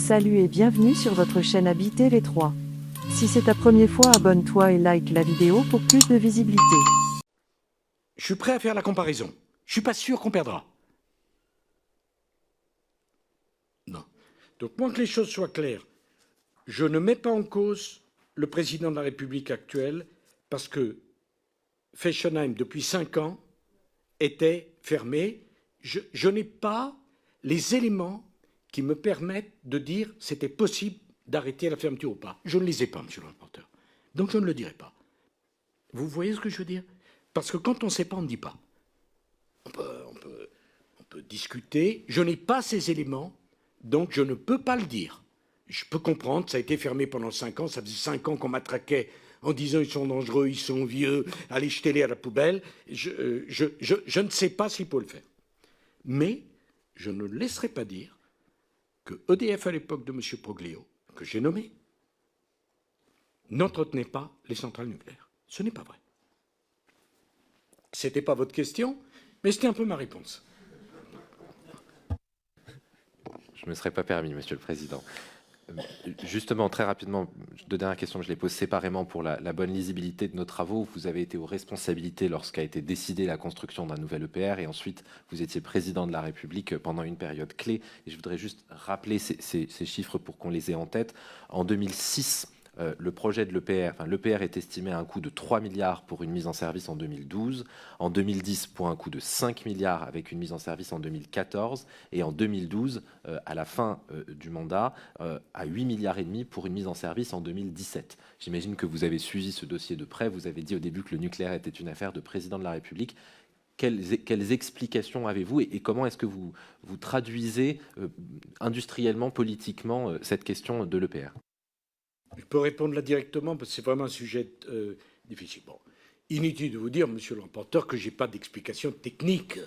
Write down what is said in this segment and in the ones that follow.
Salut et bienvenue sur votre chaîne Habiter les 3. Si c'est ta première fois, abonne-toi et like la vidéo pour plus de visibilité. Je suis prêt à faire la comparaison. Je suis pas sûr qu'on perdra. Non. Donc, moi, que les choses soient claires, je ne mets pas en cause le président de la République actuel parce que Fessenheim, depuis 5 ans, était fermé. Je n'ai pas les éléments qui me permettent de dire c'était possible d'arrêter la fermeture ou pas. Je ne les ai pas, monsieur le rapporteur. Donc je ne le dirai pas. Vous voyez ce que je veux dire? Parce que quand on ne sait pas, on ne dit pas. On peut discuter. Je n'ai pas ces éléments, donc je ne peux pas le dire. Je peux comprendre, ça a été fermé pendant 5 ans. Ça faisait 5 ans qu'on m'attraquait en disant ils sont dangereux, ils sont vieux, allez jetez-les à la poubelle. Je ne sais pas s'il faut le faire. Mais je ne laisserai pas dire que EDF, à l'époque de M. Proglio, que j'ai nommé, n'entretenait pas les centrales nucléaires. Ce n'est pas vrai. Ce n'était pas votre question, mais c'était un peu ma réponse. Je ne me serais pas permis, Monsieur le Président. Justement, très rapidement, 2 dernières questions, je les pose séparément pour la bonne lisibilité de nos travaux. Vous avez été aux responsabilités lorsqu'a été décidée la construction d'un nouvel EPR et ensuite vous étiez président de la République pendant une période clé. Et je voudrais juste rappeler ces chiffres pour qu'on les ait en tête. En 2006, le projet de l'EPR est estimé à un coût de 3 milliards pour une mise en service en 2012, en 2010 pour un coût de 5 milliards avec une mise en service en 2014 et en 2012, à la fin du mandat, à 8 milliards et demi pour une mise en service en 2017. J'imagine que vous avez suivi ce dossier de près. Vous avez dit au début que le nucléaire était une affaire de président de la République. Quelles explications avez-vous et comment est-ce que vous traduisez industriellement, politiquement, cette question de l'EPR? Je peux répondre là directement parce que c'est vraiment un sujet difficile. Bon, inutile de vous dire, monsieur le rapporteur, que je n'ai pas d'explication technique.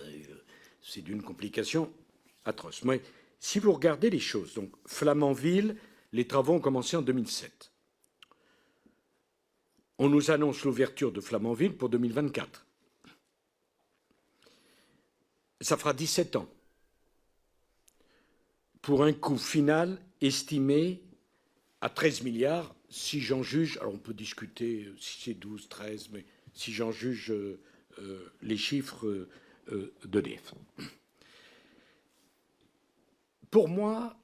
C'est d'une complication atroce. Mais si vous regardez les choses, donc Flamanville, les travaux ont commencé en 2007. On nous annonce l'ouverture de Flamanville pour 2024. Ça fera 17 ans. Pour un coût final estimé à 13 milliards, si j'en juge, alors on peut discuter si c'est 12, 13, mais si j'en juge les chiffres d'EDF. Pour moi,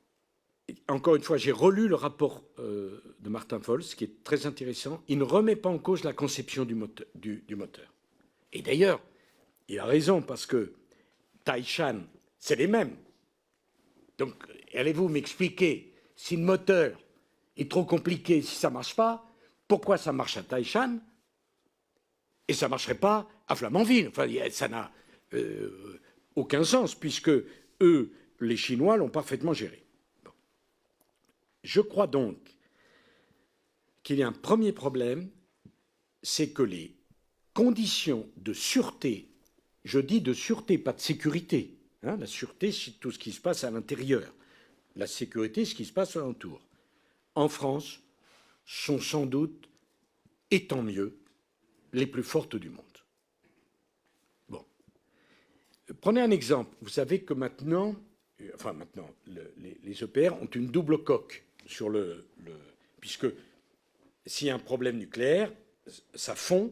encore une fois, j'ai relu le rapport de Martin Fols, qui est très intéressant. Il ne remet pas en cause la conception du moteur. Et d'ailleurs, il a raison, parce que Taishan, c'est les mêmes. Donc, allez-vous m'expliquer si le moteur est trop compliqué, si ça ne marche pas, pourquoi ça marche à Taishan et ça ne marcherait pas à Flamanville? Enfin, ça n'a aucun sens, puisque eux, les Chinois, l'ont parfaitement géré. Bon. Je crois donc qu'il y a un premier problème, c'est que les conditions de sûreté, je dis de sûreté, pas de sécurité, hein, la sûreté, c'est tout ce qui se passe à l'intérieur, la sécurité, ce qui se passe alentour, en France, sont sans doute, et tant mieux, les plus fortes du monde. Bon. Prenez un exemple. Vous savez que maintenant, les EPR ont une double coque sur puisque s'il y a un problème nucléaire, ça fond,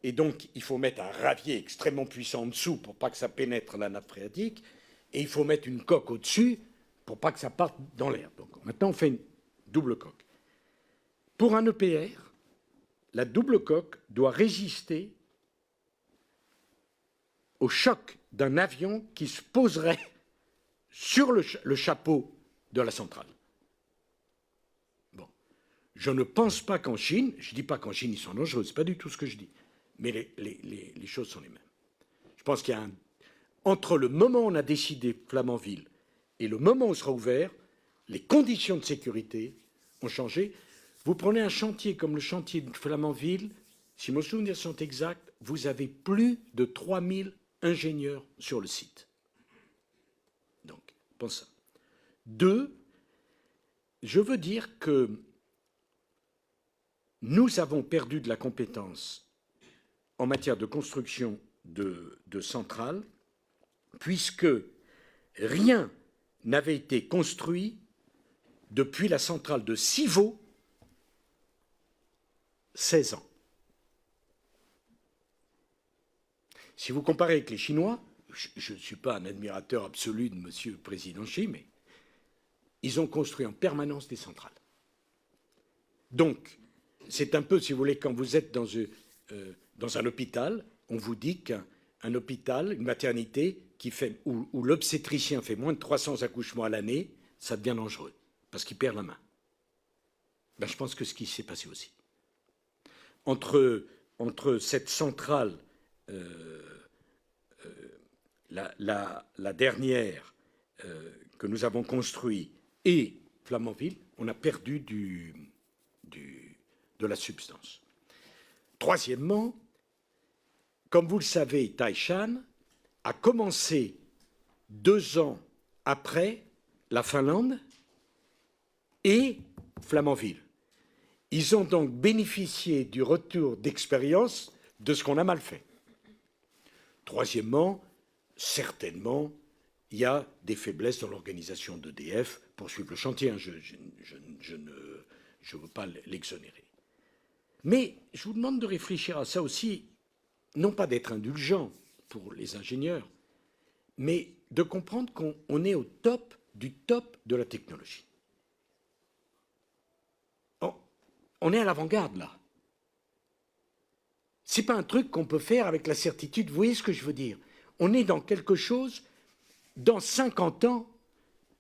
et donc il faut mettre un ravier extrêmement puissant en dessous pour pas que ça pénètre la nappe phréatique, et il faut mettre une coque au-dessus pour pas que ça parte dans l'air. Donc maintenant, on fait une double coque. Pour un EPR, la double coque doit résister au choc d'un avion qui se poserait sur le chapeau de la centrale. Bon. Je ne pense pas qu'en Chine, je ne dis pas qu'en Chine ils sont dangereux, ce n'est pas du tout ce que je dis, mais les choses sont les mêmes. Je pense qu'il y a entre le moment où on a décidé Flamanville et le moment où il sera ouvert, les conditions de sécurité ont changé. Vous prenez un chantier comme le chantier de Flamanville, si mes souvenirs sont exacts, vous avez plus de 3000 ingénieurs sur le site. Donc, pense ça. 2, je veux dire que nous avons perdu de la compétence en matière de construction de centrales, puisque rien n'avait été construit depuis la centrale de Civaux, 16 ans. Si vous comparez avec les Chinois, je ne suis pas un admirateur absolu de M. le Président Xi, mais ils ont construit en permanence des centrales. Donc, c'est un peu, si vous voulez, quand vous êtes dans un hôpital, on vous dit qu'un hôpital, une maternité, où l'obstétricien fait moins de 300 accouchements à l'année, ça devient dangereux, parce qu'il perd la main. Ben, je pense que ce qui s'est passé aussi. Entre cette centrale, la dernière que nous avons construite et Flamanville, on a perdu de la substance. Troisièmement, comme vous le savez, Taishan a commencé 2 ans après la Finlande et Flamanville. Ils ont donc bénéficié du retour d'expérience de ce qu'on a mal fait. Troisièmement, certainement, il y a des faiblesses dans l'organisation d'EDF pour suivre le chantier. Je ne veux pas l'exonérer. Mais je vous demande de réfléchir à ça aussi, non pas d'être indulgent pour les ingénieurs, mais de comprendre qu'on est au top du top de la technologie. On est à l'avant-garde, là. Ce n'est pas un truc qu'on peut faire avec la certitude. Vous voyez ce que je veux dire? On est dans quelque chose, dans 50 ans,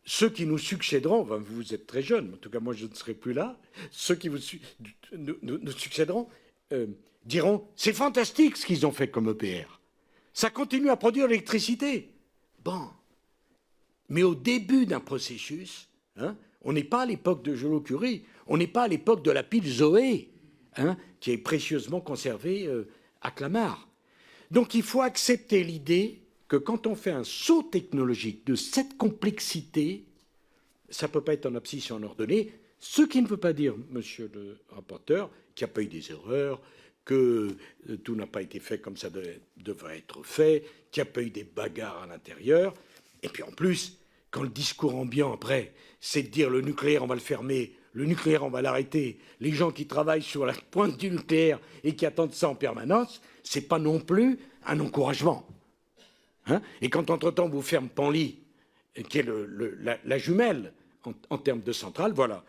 ceux qui nous succéderont, enfin, vous êtes très jeunes, en tout cas moi je ne serai plus là, ceux qui nous succéderont diront « c'est fantastique ce qu'ils ont fait comme EPR, ça continue à produire l'électricité ». Bon, mais au début d'un processus, hein, on n'est pas à l'époque de Joliot-Curie, on n'est pas à l'époque de la pile Zoé, hein, qui est précieusement conservée à Clamart. Donc il faut accepter l'idée que quand on fait un saut technologique de cette complexité, ça ne peut pas être en abscisse et en ordonnée, ce qui ne veut pas dire, monsieur le rapporteur, qu'il n'y a pas eu des erreurs, que tout n'a pas été fait comme ça devrait être fait, qu'il n'y a pas eu des bagarres à l'intérieur. Et puis en plus, quand le discours ambiant après, c'est de dire le nucléaire, on va le fermer, le nucléaire, on va l'arrêter, les gens qui travaillent sur la pointe du nucléaire et qui attendent ça en permanence, ce n'est pas non plus un encouragement. Hein? Et quand entre-temps vous ferme Panly, qui est la jumelle en termes de centrale, voilà.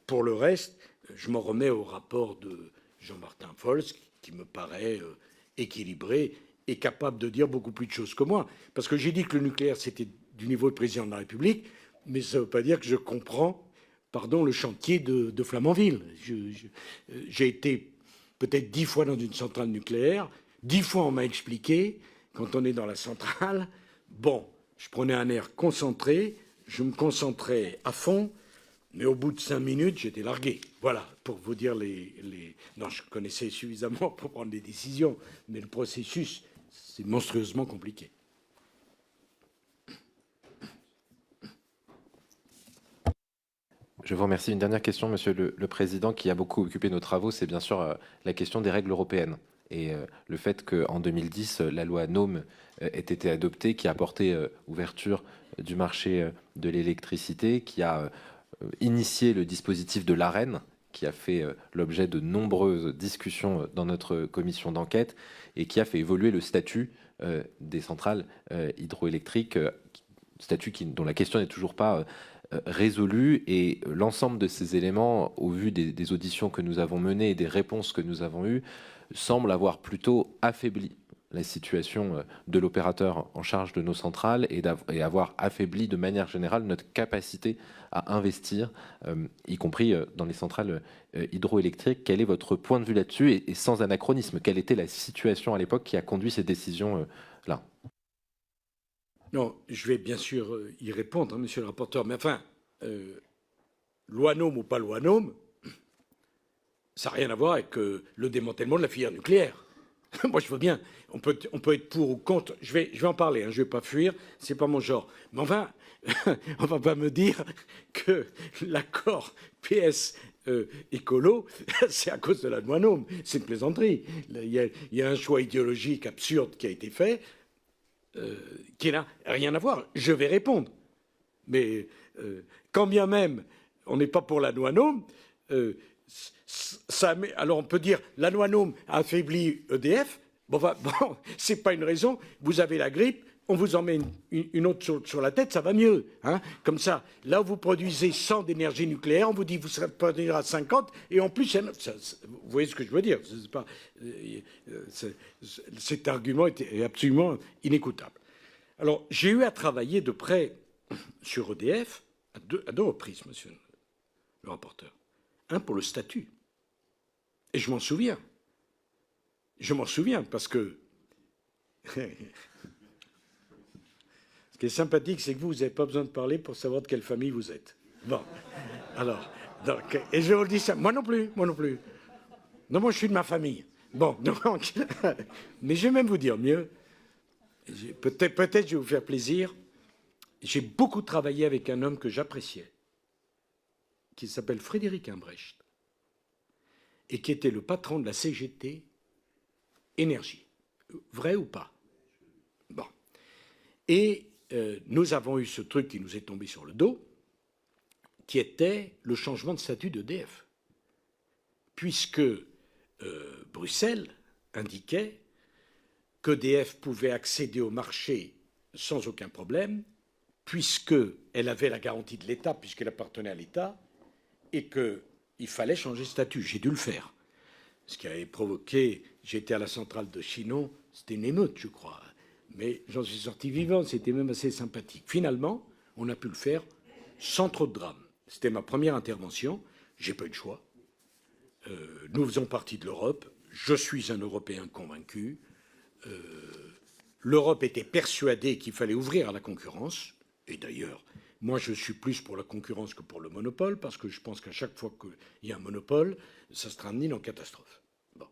Pour le reste, je m'en remets au rapport de Jean-Martin Fols, qui me paraît équilibré et capable de dire beaucoup plus de choses que moi. Parce que j'ai dit que le nucléaire, c'était du niveau de président de la République, mais ça ne veut pas dire que je comprends, pardon, le chantier de Flamanville. J'ai été peut-être 10 fois dans une centrale nucléaire, 10 fois on m'a expliqué, quand on est dans la centrale, bon, je prenais un air concentré, je me concentrais à fond, mais au bout de 5 minutes, j'étais largué. Voilà, pour vous dire Non, je connaissais suffisamment pour prendre des décisions, mais le processus, c'est monstrueusement compliqué. Je vous remercie. Une dernière question, Monsieur le Président, qui a beaucoup occupé nos travaux, c'est bien sûr la question des règles européennes. Et le fait qu'en 2010, la loi NOM ait été adoptée, qui a apporté ouverture du marché de l'électricité, qui a initié le dispositif de l'AREN, qui a fait l'objet de nombreuses discussions dans notre commission d'enquête et qui a fait évoluer le statut des centrales hydroélectriques, statut dont la question n'est toujours pas résolue. Et l'ensemble de ces éléments, au vu des auditions que nous avons menées et des réponses que nous avons eues, semble avoir plutôt affaibli la situation de l'opérateur en charge de nos centrales et avoir affaibli de manière générale notre capacité à investir, y compris dans les centrales hydroélectriques. Quel est votre point de vue là-dessus et sans anachronisme, quelle était la situation à l'époque qui a conduit ces décisions-là? Non, je vais bien sûr y répondre, hein, monsieur le rapporteur, mais enfin, loi NOM ou pas loi NOM, ça n'a rien à voir avec le démantèlement de la filière nucléaire. Moi, je veux bien. On peut être pour ou contre. Je vais en parler. Hein, je ne vais pas fuir. C'est pas mon genre. Mais enfin, on va pas me dire que l'accord PS écolo, c'est à cause de la loi NOM. C'est une plaisanterie. Il y a un choix idéologique absurde qui a été fait, qui n'a rien à voir. Je vais répondre. Mais quand bien même on n'est pas pour la loi NOM. Alors on peut dire la loi NOM a affaibli EDF. Bon, c'est pas une raison. Vous avez la grippe, on vous en met une autre sur la tête, ça va mieux. Hein, comme ça, là où vous produisez 100 d'énergie nucléaire, on vous dit vous serez produire à 50, et en plus, vous voyez ce que je veux dire. Cet argument est absolument inécoutable. Alors, j'ai eu à travailler de près sur EDF à deux reprises, monsieur le rapporteur. Un, pour le statut. Et je m'en souviens. Je m'en souviens parce que ce qui est sympathique, c'est que vous n'avez pas besoin de parler pour savoir de quelle famille vous êtes. Bon, alors, donc, et je vous le dis ça, moi non plus. Non, moi je suis de ma famille. Bon, donc, mais je vais même vous dire mieux. Peut-être je vais vous faire plaisir. J'ai beaucoup travaillé avec un homme que j'appréciais, qui s'appelle Frédéric Imbrecht, et qui était le patron de la CGT Énergie. Vrai ou pas? Bon. Et nous avons eu ce truc qui nous est tombé sur le dos, qui était le changement de statut d'EDF. Puisque Bruxelles indiquait qu'EDF pouvait accéder au marché sans aucun problème, puisqu'elle avait la garantie de l'État, puisqu'elle appartenait à l'État, et qu'il fallait changer de statut. J'ai dû le faire. Ce qui avait provoqué, j'étais à la centrale de Chinon, c'était une émeute, je crois. Mais j'en suis sorti vivant, c'était même assez sympathique. Finalement, on a pu le faire sans trop de drame. C'était ma première intervention, j'ai pas eu de choix. Nous faisons partie de l'Europe, je suis un Européen convaincu. L'Europe était persuadée qu'il fallait ouvrir à la concurrence, et d'ailleurs, moi je suis plus pour la concurrence que pour le monopole, parce que je pense qu'à chaque fois qu'il y a un monopole, ça se termine en catastrophe. Bon.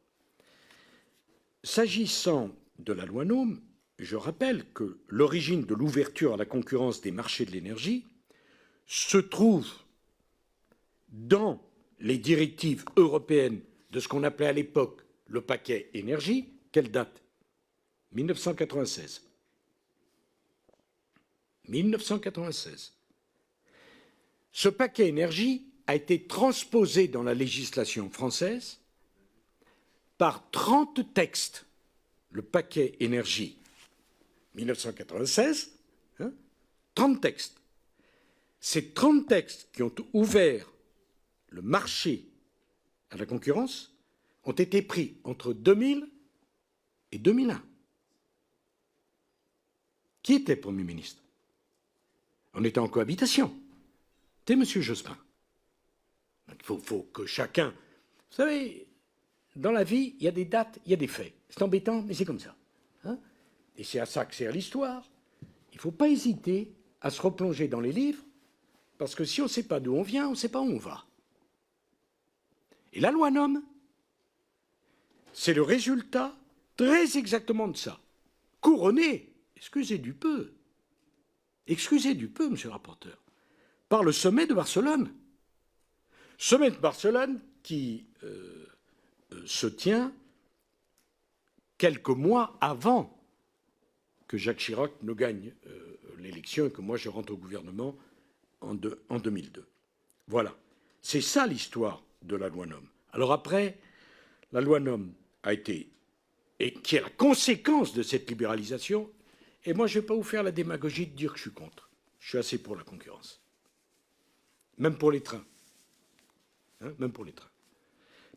S'agissant de la loi NOM, je rappelle que l'origine de l'ouverture à la concurrence des marchés de l'énergie se trouve dans les directives européennes de ce qu'on appelait à l'époque le paquet énergie. Quelle date? 1996. 1996. Ce paquet énergie a été transposé dans la législation française par 30 textes. Le paquet énergie 1996, 30 textes. Ces 30 textes qui ont ouvert le marché à la concurrence ont été pris entre 2000 et 2001. Qui était Premier ministre? On était en cohabitation. C'était M. Jospin. Donc, il faut que chacun... Vous savez, dans la vie, il y a des dates, il y a des faits. C'est embêtant, mais c'est comme ça. Hein? Et c'est à ça que sert l'histoire. Il ne faut pas hésiter à se replonger dans les livres, parce que si on ne sait pas d'où on vient, on ne sait pas où on va. Et la loi NOM, c'est le résultat très exactement de ça. Couronné, excusez du peu, monsieur le rapporteur, par le sommet de Barcelone. Sommet de Barcelone qui se tient quelques mois avant que Jacques Chirac ne gagne l'élection et que moi je rentre au gouvernement en 2002. Voilà. C'est ça l'histoire de la loi NOM. Alors après, la loi NOM a été, et qui est la conséquence de cette libéralisation, et moi je ne vais pas vous faire la démagogie de dire que je suis contre. Je suis assez pour la concurrence. Même pour les trains. Même pour les trains.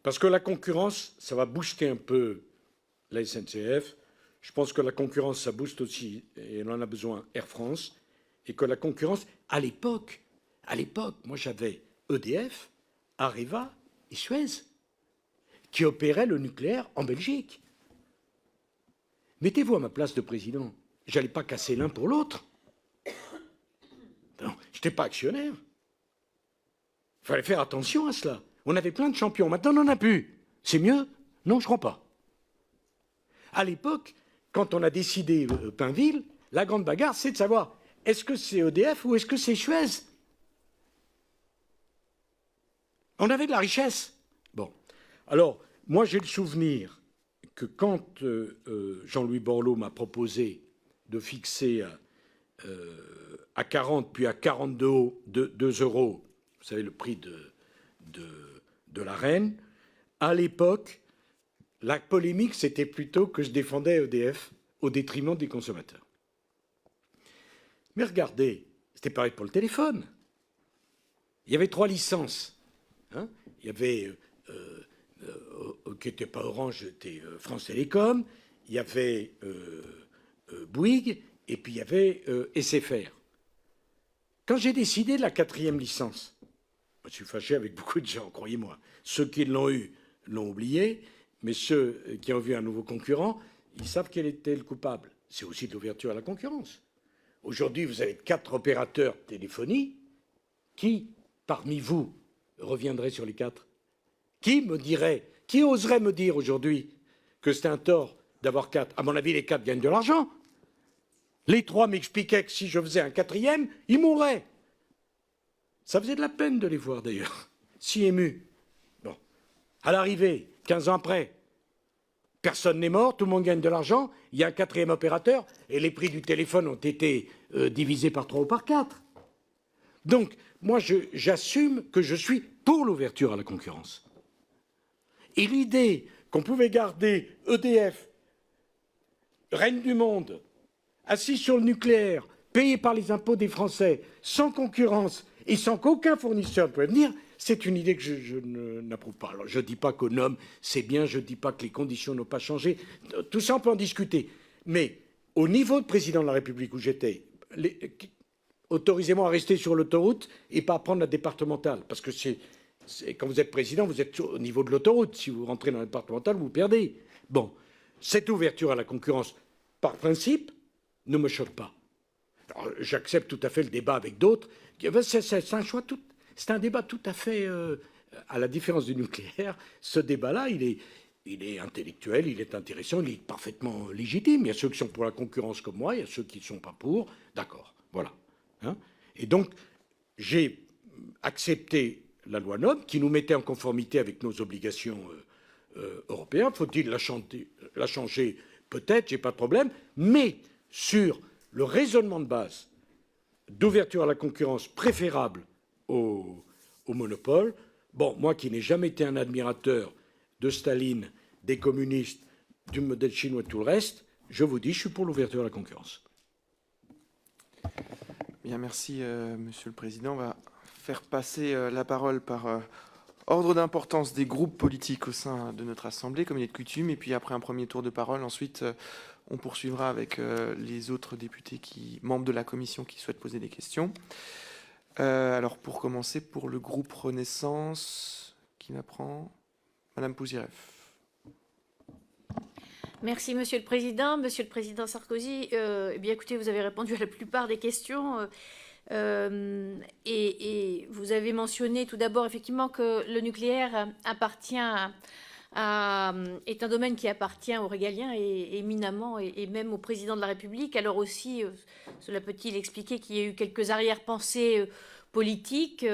Parce que la concurrence, ça va booster un peu la SNCF. Je pense que la concurrence, ça booste aussi, et on en a besoin, Air France. Et que la concurrence, à l'époque, moi j'avais EDF, Areva et Suez, qui opéraient le nucléaire en Belgique. Mettez-vous à ma place de président. Je n'allais pas casser l'un pour l'autre. Non, je n'étais pas actionnaire. Il fallait faire attention à cela. On avait plein de champions. Maintenant, on n'en a plus. C'est mieux? Non, je ne crois pas. À l'époque, quand on a décidé Pinville, la grande bagarre, c'est de savoir est-ce que c'est EDF ou est-ce que c'est Suez? On avait de la richesse. Bon. Alors, moi, j'ai le souvenir que quand Jean-Louis Borloo m'a proposé de fixer à 40 puis à 42 € vous savez, le prix de la reine. À l'époque, la polémique, c'était plutôt que je défendais EDF au détriment des consommateurs. Mais regardez, c'était pareil pour le téléphone. Il y avait 3 licences. Hein, il y avait, qui n'était pas Orange, c'était France Télécom. Il y avait Bouygues, et puis il y avait SFR. Quand j'ai décidé de la 4e licence, je suis fâché avec beaucoup de gens, croyez-moi. Ceux qui l'ont eu l'ont oublié, mais ceux qui ont vu un nouveau concurrent, ils savent quel était le coupable. C'est aussi de l'ouverture à la concurrence. Aujourd'hui, vous avez 4 opérateurs téléphonie. Qui, parmi vous, reviendrait sur les 4? Qui me dirait, qui oserait me dire aujourd'hui que c'est un tort d'avoir 4? À mon avis, les 4 gagnent de l'argent. Les 3 m'expliquaient que si je faisais un 4e, ils mourraient. Ça faisait de la peine de les voir d'ailleurs, si émus. Bon, à l'arrivée, 15 ans après, personne n'est mort, tout le monde gagne de l'argent, il y a un 4e opérateur, et les prix du téléphone ont été divisés par 3 ou par 4. Donc, moi, j'assume que je suis pour l'ouverture à la concurrence. Et l'idée qu'on pouvait garder EDF, reine du monde, assis sur le nucléaire, payé par les impôts des Français, sans concurrence et sans qu'aucun fournisseur ne peut venir, c'est une idée que je n'approuve pas. Alors, je ne dis pas qu'au NOM, c'est bien, je ne dis pas que les conditions n'ont pas changé. Tout ça, on peut en discuter. Mais au niveau de président de la République où j'étais, autorisez-moi à rester sur l'autoroute et pas à prendre la départementale. Parce que quand vous êtes président, vous êtes au niveau de l'autoroute. Si vous rentrez dans la départementale, vous perdez. Bon, cette ouverture à la concurrence, par principe, ne me choque pas. J'accepte tout à fait le débat avec d'autres. C'est un choix c'est un débat tout à fait, à la différence du nucléaire, ce débat-là, il est intellectuel, il est intéressant, il est parfaitement légitime. Il y a ceux qui sont pour la concurrence comme moi, il y a ceux qui ne sont pas pour. D'accord, voilà. Hein, et donc, j'ai accepté la loi NOM qui nous mettait en conformité avec nos obligations européennes. Faut-il la changer? Peut-être, j'ai pas de problème. Mais sur le raisonnement de base d'ouverture à la concurrence préférable au monopole, bon, moi qui n'ai jamais été un admirateur de Staline, des communistes, du modèle chinois et tout le reste, je vous dis, je suis pour l'ouverture à la concurrence. Bien, merci, Monsieur le Président. On va faire passer la parole par ordre d'importance des groupes politiques au sein de notre Assemblée, comme il est de coutume, et puis après un premier tour de parole, ensuite, on poursuivra avec les autres députés membres de la commission qui souhaitent poser des questions. Alors, pour commencer, pour le groupe Renaissance, qui m'apprend Madame Pouziref. Merci, Monsieur le Président. Monsieur le Président Sarkozy, eh bien, écoutez, vous avez répondu à la plupart des questions. Et vous avez mentionné tout d'abord, effectivement, que le nucléaire est un domaine qui appartient aux régaliens et éminemment, et même au président de la République. Alors aussi, cela peut-il expliquer qu'il y a eu quelques arrière-pensées politiques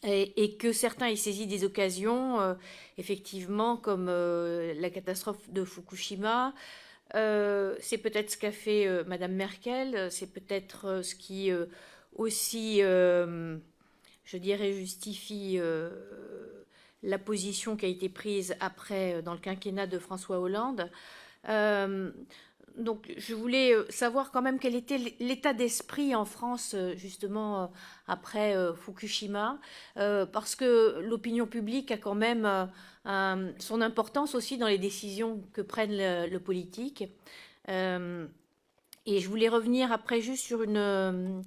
et que certains aient saisi des occasions, effectivement, comme la catastrophe de Fukushima. C'est peut-être ce qu'a fait Madame Merkel, c'est peut-être ce qui aussi, je dirais, justifie la position qui a été prise après dans le quinquennat de François Hollande. Donc, je voulais savoir quand même quel était l'état d'esprit en France, justement, après Fukushima, parce que l'opinion publique a quand même son importance aussi dans les décisions que prennent le politique. Et je voulais revenir après juste sur une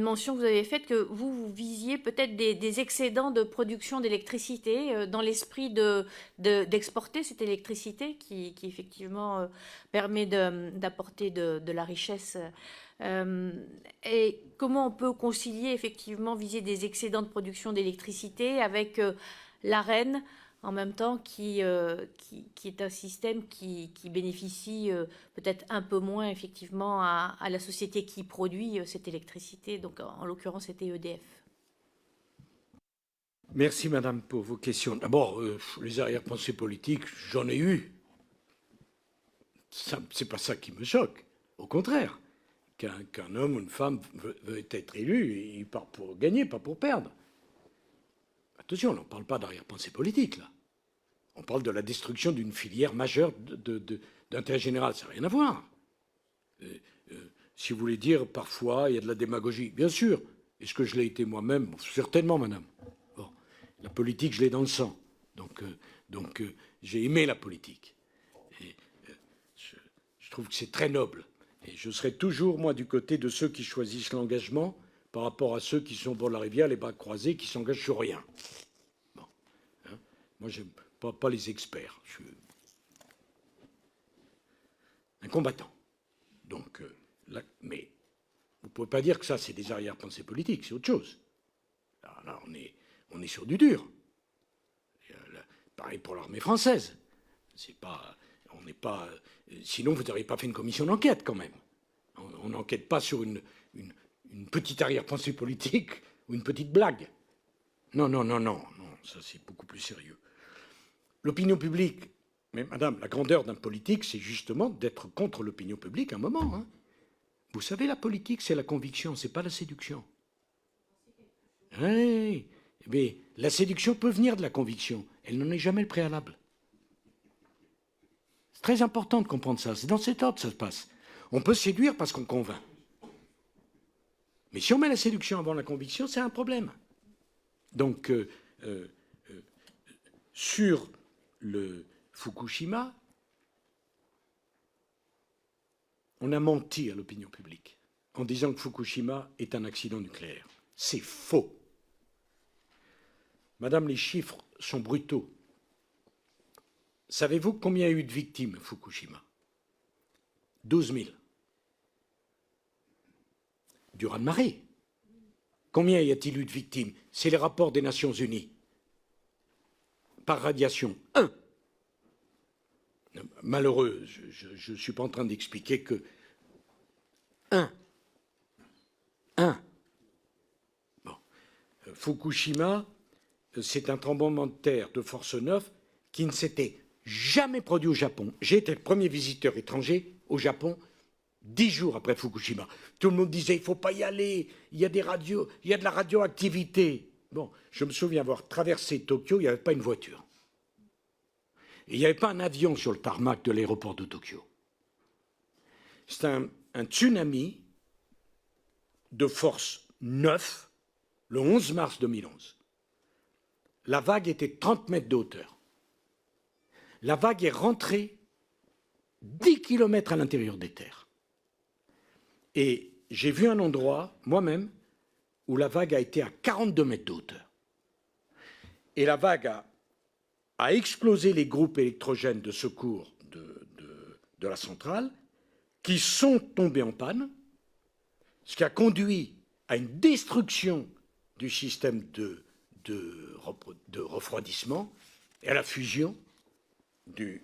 mention que vous avez faite, que vous visiez peut-être des excédents de production d'électricité dans l'esprit d'exporter cette électricité qui effectivement permet d'apporter de la richesse. Et comment on peut concilier effectivement viser des excédents de production d'électricité avec l'Arenh en même temps qui est un système qui bénéficie peut-être un peu moins effectivement à la société qui produit cette électricité. Donc en l'occurrence c'était EDF. Merci Madame pour vos questions. D'abord, les arrière-pensées politiques, j'en ai eu. C'est pas ça qui me choque. Au contraire, qu'un homme ou une femme veut être élu, il part pour gagner, pas pour perdre. Attention, on n'en parle pas d'arrière-pensée politique, là. On parle de la destruction d'une filière majeure d'intérêt général. Ça n'a rien à voir. Si vous voulez dire, parfois, il y a de la démagogie. Bien sûr. Est-ce que je l'ai été moi-même? Bon, certainement, madame. Bon. La politique, je l'ai dans le sang. Donc, j'ai aimé la politique. Et, je trouve que c'est très noble. Et je serai toujours, moi, du côté de ceux qui choisissent l'engagement par rapport à ceux qui sont pour la rivière, les bras croisés, qui s'engagent sur rien. Bon. Hein? Moi, j'aime pas les experts. Je suis un combattant. Donc, mais vous ne pouvez pas dire que ça, c'est des arrière-pensées politiques, c'est autre chose. Là, on est sur du dur. Pareil pour l'armée française. C'est pas, on n'est pas. Sinon, vous n'auriez pas fait une commission d'enquête, quand même. On n'enquête pas sur une petite arrière-pensée politique ou une petite blague. Non, ça c'est beaucoup plus sérieux. L'opinion publique, mais madame, la grandeur d'un politique, c'est justement d'être contre l'opinion publique à un moment. Hein. Vous savez, la politique, c'est la conviction, c'est pas la séduction. Oui, mais la séduction peut venir de la conviction. Elle n'en est jamais le préalable. C'est très important de comprendre ça. C'est dans cet ordre que ça se passe. On peut séduire parce qu'on convainc. Mais si on met la séduction avant la conviction, c'est un problème. Donc, sur le Fukushima, on a menti à l'opinion publique en disant que Fukushima est un accident nucléaire. C'est faux. Madame, les chiffres sont brutaux. Savez-vous combien il y a eu de victimes à Fukushima? 12 000. Du raz-de-marée. Combien y a-t-il eu de victimes? C'est les rapports des Nations Unies. Par radiation, 1. Malheureux, je ne suis pas en train d'expliquer que 1. Bon. Fukushima, c'est un tremblement de terre de force 9 qui ne s'était jamais produit au Japon. J'ai été le premier visiteur étranger au Japon 10 jours après Fukushima. Tout le monde disait, il ne faut pas y aller, il y a de la radioactivité. Bon, je me souviens avoir traversé Tokyo, il n'y avait pas une voiture. Et il n'y avait pas un avion sur le tarmac de l'aéroport de Tokyo. C'est un tsunami de force 9, le 11 mars 2011. La vague était 30 mètres de hauteur. La vague est rentrée 10 kilomètres à l'intérieur des terres. Et j'ai vu un endroit, moi-même, où la vague a été à 42 mètres de hauteur. Et la vague a explosé les groupes électrogènes de secours de la centrale, qui sont tombés en panne, ce qui a conduit à une destruction du système de refroidissement et à la fusion du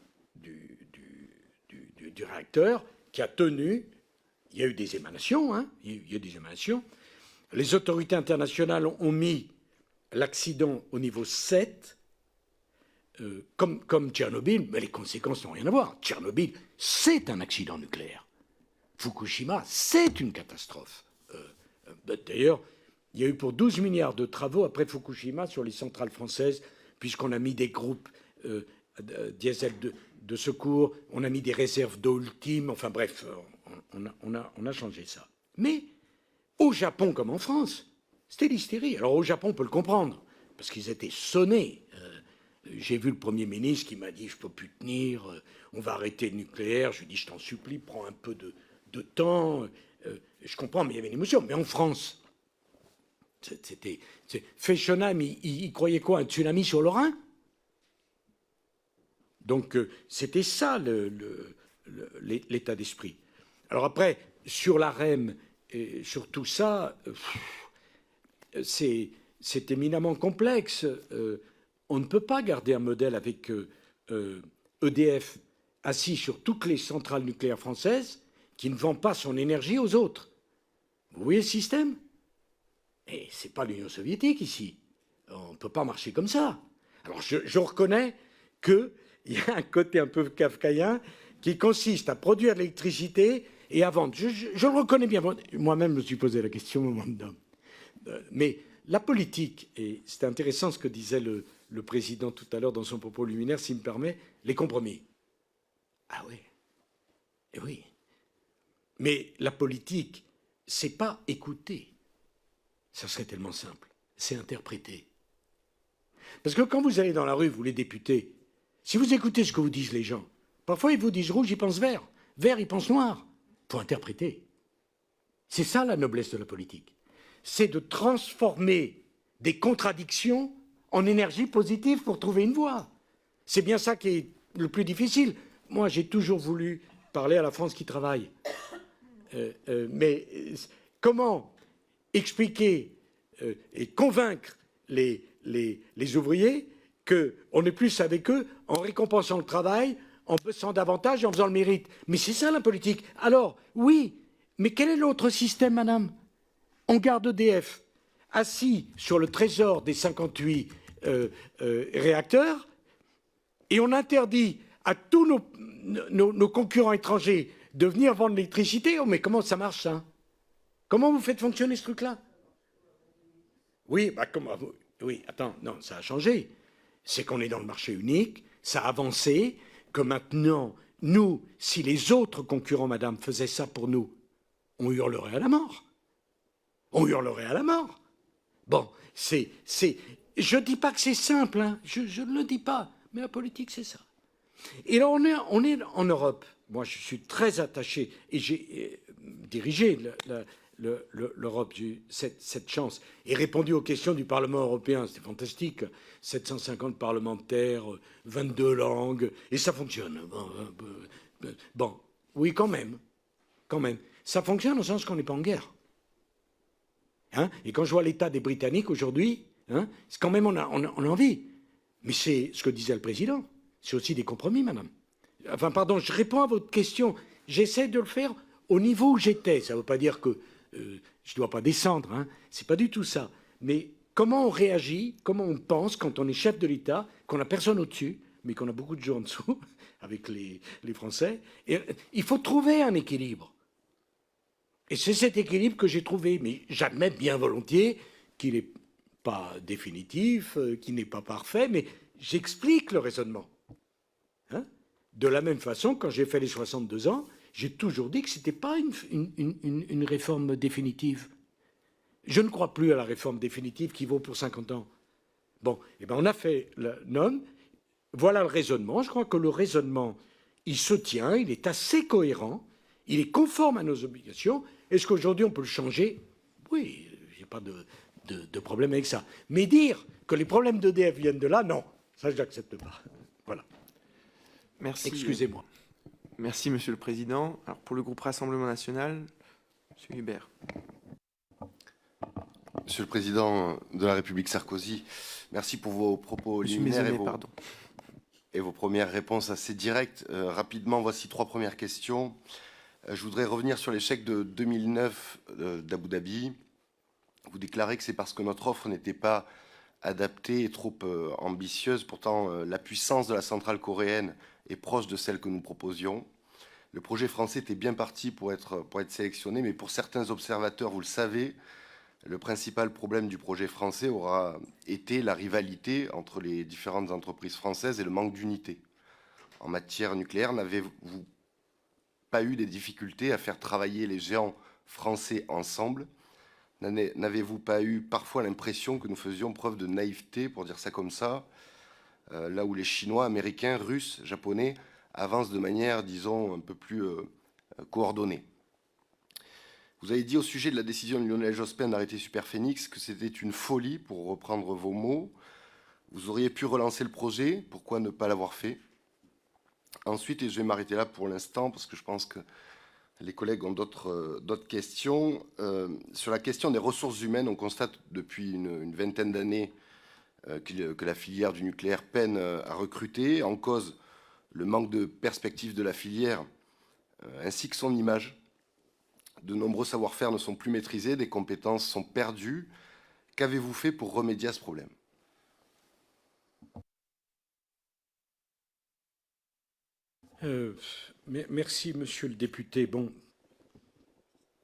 réacteur qui a tenu. Il y a eu des émanations, hein, il y a des émanations. Les autorités internationales ont mis l'accident au niveau 7, comme Tchernobyl, mais les conséquences n'ont rien à voir. Tchernobyl, c'est un accident nucléaire. Fukushima, c'est une catastrophe. D'ailleurs, il y a eu pour 12 milliards de travaux après Fukushima sur les centrales françaises, puisqu'on a mis des groupes diesel de secours, on a mis des réserves d'eau ultimes, enfin bref, on a changé ça. Mais au Japon comme en France, c'était l'hystérie. Alors au Japon, on peut le comprendre, parce qu'ils étaient sonnés. J'ai vu le Premier ministre qui m'a dit « je ne peux plus tenir, on va arrêter le nucléaire ». Je lui ai dit « je t'en supplie, prends un peu de temps ». Je comprends, mais il y avait une émotion. Mais en France, Fessenheim, il croyait quoi? Un tsunami sur le Rhin? Donc c'était ça l'état d'esprit. Alors après, sur la REM et sur tout ça, c'est éminemment complexe. On ne peut pas garder un modèle avec EDF assis sur toutes les centrales nucléaires françaises qui ne vend pas son énergie aux autres. Vous voyez le système? Et ce n'est pas l'Union soviétique ici. On ne peut pas marcher comme ça. Alors je reconnais qu'il y a un côté un peu kafkaïen qui consiste à produire de l'électricité et à vendre. Je le reconnais bien. Moi-même, je me suis posé la question au moment d'homme. Mais la politique, et c'était intéressant ce que disait le président tout à l'heure dans son propos liminaire, s'il me permet, les compromis. Ah oui. Eh oui. Mais la politique, c'est pas écouter. Ça serait tellement simple. C'est interpréter. Parce que quand vous allez dans la rue, vous les députés, si vous écoutez ce que vous disent les gens, parfois ils vous disent rouge, ils pensent vert. Vert, ils pensent noir. Il faut interpréter. C'est ça la noblesse de la politique. C'est de transformer des contradictions en énergie positive pour trouver une voie. C'est bien ça qui est le plus difficile. Moi, j'ai toujours voulu parler à la France qui travaille. Mais comment expliquer et convaincre les ouvriers qu'on est plus avec eux en récompensant le travail, en bossant davantage et en faisant le mérite? Mais c'est ça la politique. Alors, oui, mais quel est l'autre système, madame? On garde EDF assis sur le trésor des 58 réacteurs et on interdit à tous nos concurrents étrangers de venir vendre l'électricité. Oh, mais comment ça marche, ça? Comment vous faites fonctionner ce truc-là? Oui, comment oui, attends, non, ça a changé. C'est qu'on est dans le marché unique, ça a avancé, que maintenant, nous, si les autres concurrents, madame, faisaient ça pour nous, on hurlerait à la mort. On hurlerait à la mort. Bon, je ne dis pas que c'est simple, hein, je ne le dis pas, mais la politique, c'est ça. Et là, on est en Europe. Moi, je suis très attaché, et j'ai dirigé l'Europe, j'ai eu cette chance, et répondu aux questions du Parlement européen. C'était fantastique. 750 parlementaires, 22 langues, et ça fonctionne. Bon, oui, quand même. Ça fonctionne au sens qu'on n'est pas en guerre. Hein? Et quand je vois l'état des Britanniques aujourd'hui, hein, c'est quand même on a envie. Mais c'est ce que disait le président. C'est aussi des compromis, madame. Enfin, pardon, je réponds à votre question. J'essaie de le faire au niveau où j'étais. Ça ne veut pas dire que je ne dois pas descendre. Hein. Ce n'est pas du tout ça. Mais comment on réagit, comment on pense quand on est chef de l'État, qu'on n'a personne au-dessus, mais qu'on a beaucoup de gens en dessous, avec les Français. Et il faut trouver un équilibre. Et c'est cet équilibre que j'ai trouvé. Mais j'admets bien volontiers qu'il n'est pas définitif, qu'il n'est pas parfait, mais j'explique le raisonnement. Hein? De la même façon, quand j'ai fait les 62 ans, j'ai toujours dit que ce n'était pas une réforme définitive. Je ne crois plus à la réforme définitive qui vaut pour 50 ans. Bon, eh ben on a fait le NOM. Voilà le raisonnement. Je crois que le raisonnement, il se tient, il est assez cohérent, il est conforme à nos obligations. Est-ce qu'aujourd'hui on peut le changer? Oui, il n'y a pas de problème avec ça. Mais dire que les problèmes d'EDF viennent de là, non. Ça, je n'accepte pas. Voilà. Merci. Excusez-moi. Merci, Monsieur le Président. Alors, pour le groupe Rassemblement National, Monsieur Hubert. Monsieur le Président de la République Sarkozy, merci pour vos propos liminaires et vos premières réponses assez directes. Rapidement, voici 3 premières questions. Je voudrais revenir sur l'échec de 2009 d'Abu Dhabi. Vous déclarez que c'est parce que notre offre n'était pas adaptée et trop ambitieuse. Pourtant, la puissance de la centrale coréenne est proche de celle que nous proposions. Le projet français était bien parti pour être sélectionné, mais pour certains observateurs, vous le savez, le principal problème du projet français aura été la rivalité entre les différentes entreprises françaises et le manque d'unité. En matière nucléaire, n'avez-vous pas eu des difficultés à faire travailler les géants français ensemble? N'avez-vous pas eu parfois l'impression que nous faisions preuve de naïveté, pour dire ça comme ça, là où les Chinois, Américains, Russes, Japonais avancent de manière, disons, un peu plus coordonnée? Vous avez dit au sujet de la décision de Lionel Jospin d'arrêter Superphénix que c'était une folie, pour reprendre vos mots. Vous auriez pu relancer le projet, pourquoi ne pas l'avoir fait? Ensuite, et je vais m'arrêter là pour l'instant, parce que je pense que les collègues ont d'autres questions. Sur la question des ressources humaines, on constate depuis une vingtaine d'années que la filière du nucléaire peine à recruter, en cause le manque de perspective de la filière, ainsi que son image. De nombreux savoir-faire ne sont plus maîtrisés, des compétences sont perdues. Qu'avez-vous fait pour remédier à ce problème? Merci, monsieur le député. Bon,